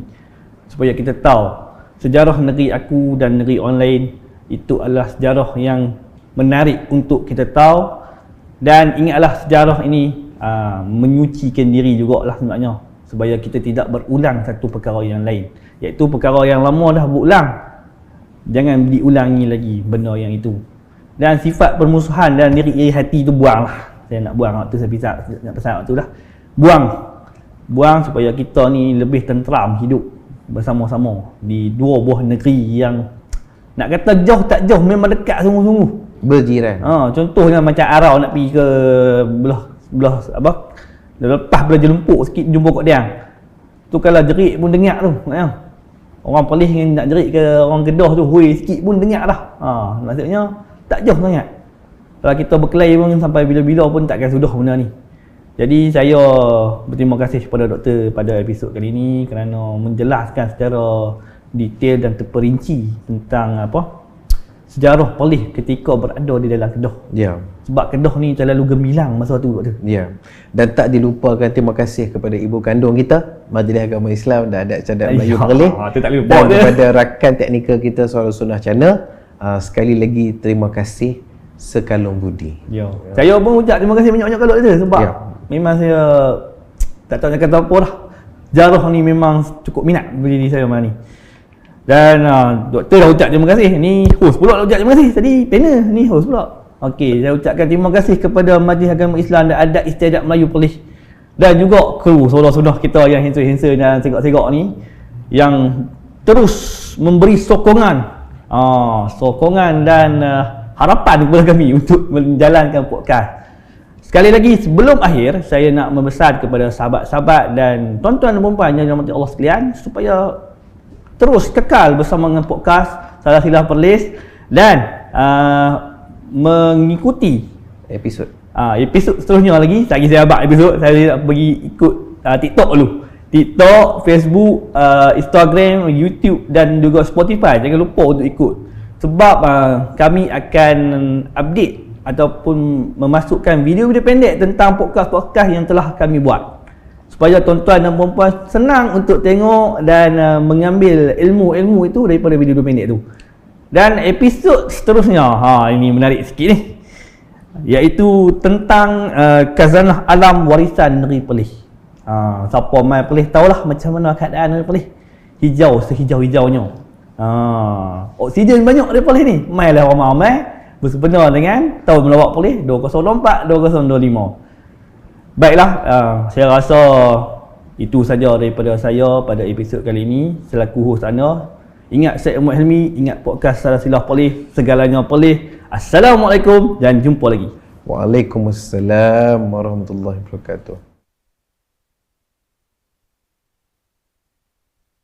supaya kita tahu sejarah negeri aku dan negeri orang lain itu adalah sejarah yang menarik untuk kita tahu. Dan ingatlah sejarah ini menyucikan diri jugalah sebenarnya, supaya kita tidak berulang satu perkara yang lain, iaitu perkara yang lama dah berulang, jangan diulangi lagi benda yang itu. Dan sifat permusuhan dan iri hati itu buanglah. Saya nak buang waktu, saya nak pesan waktu dah. Buang supaya kita ni lebih tenteram hidup bersama-sama di dua buah negeri yang nak kata jauh tak jauh, memang dekat sungguh-sungguh. Berjiran. Contohnya macam Arau nak pergi ke belah apa? Lepas belah Jelempuk sikit jumpa Kok Diang. Tu kalau jerit pun dengar tu. Orang Perlis nak jerit ke orang Kedah tu, hui sikit pun dengar dah. Maksudnya tak jauh sangat. Kalau kita berkelahi pun sampai bila-bila pun takkan sudah benda ni. Jadi saya berterima kasih kepada Doktor pada episod kali ini kerana menjelaskan secara detail dan terperinci tentang sejarah Perlis ketika berada di dalam Kedah. Ya. Sebab Kedah ni terlalu gemilang masa tu waktu. Ya. Dan tak dilupakan terima kasih kepada ibu kandung kita, Majlis Agama Islam dan Adat Cadat Melayu Perlis. Tu tak lupa Dan dia. kepada rakan teknikal kita Suara Sunnah Channel, sekali lagi terima kasih sekalung budi. Ya. Saya pun ucap terima kasih banyak-banyak kalau itu sebab Ya. memang saya tak tahu nak kata apa lah. Jarah ni memang cukup minat berdiri saya malam ni. Dan doktor dah ucap terima kasih. Ni host pula dah ucap terima kasih. Tadi panel ni host pula. Okey, saya ucapkan terima kasih kepada Majlis Agama Islam dan Adat Istiadat Melayu Perlis. Dan juga kru saudara-saudara kita yang handsome-handsome dan segak-segak ni yang terus memberi sokongan dan harapan kepada kami untuk menjalankan podcast. Sekali lagi sebelum akhir, saya nak memesan kepada sahabat-sahabat dan tuan-tuan dan puan-puan yang dirahmati Allah sekalian supaya terus kekal bersama dengan podcast Salah Silah Perlis dan mengikuti Episod episod seterusnya lagi. Lagi saya abang episod, saya nak pergi ikut TikTok dulu. TikTok, Facebook, Instagram, YouTube dan juga Spotify. Jangan lupa untuk ikut. Sebab kami akan update ataupun memasukkan video-video pendek tentang podcast-podcast yang telah kami buat. Supaya tuan-tuan dan puan-puan senang untuk tengok dan mengambil ilmu-ilmu itu daripada video-video pendek tu. Dan episod seterusnya, ini menarik sikit ni, iaitu tentang khazanah alam warisan negeri Perlis. Siapa mai Perlis tahulah macam mana keadaan negeri Perlis. Hijau sehijau-hijaunya. Oksigen banyak di Perlis ni. Mailah ramai-ramai bersebenar dengan tahun melawat Perlis 2024-2025. Baiklah, saya rasa itu saja daripada saya pada episod kali ini selaku host anda. Ingat saya Ahmad Helmi, ingat podcast Salah Silah Perlis, segalanya Perlis. Assalamualaikum dan jumpa lagi. Waalaikumsalam warahmatullahi wabarakatuh.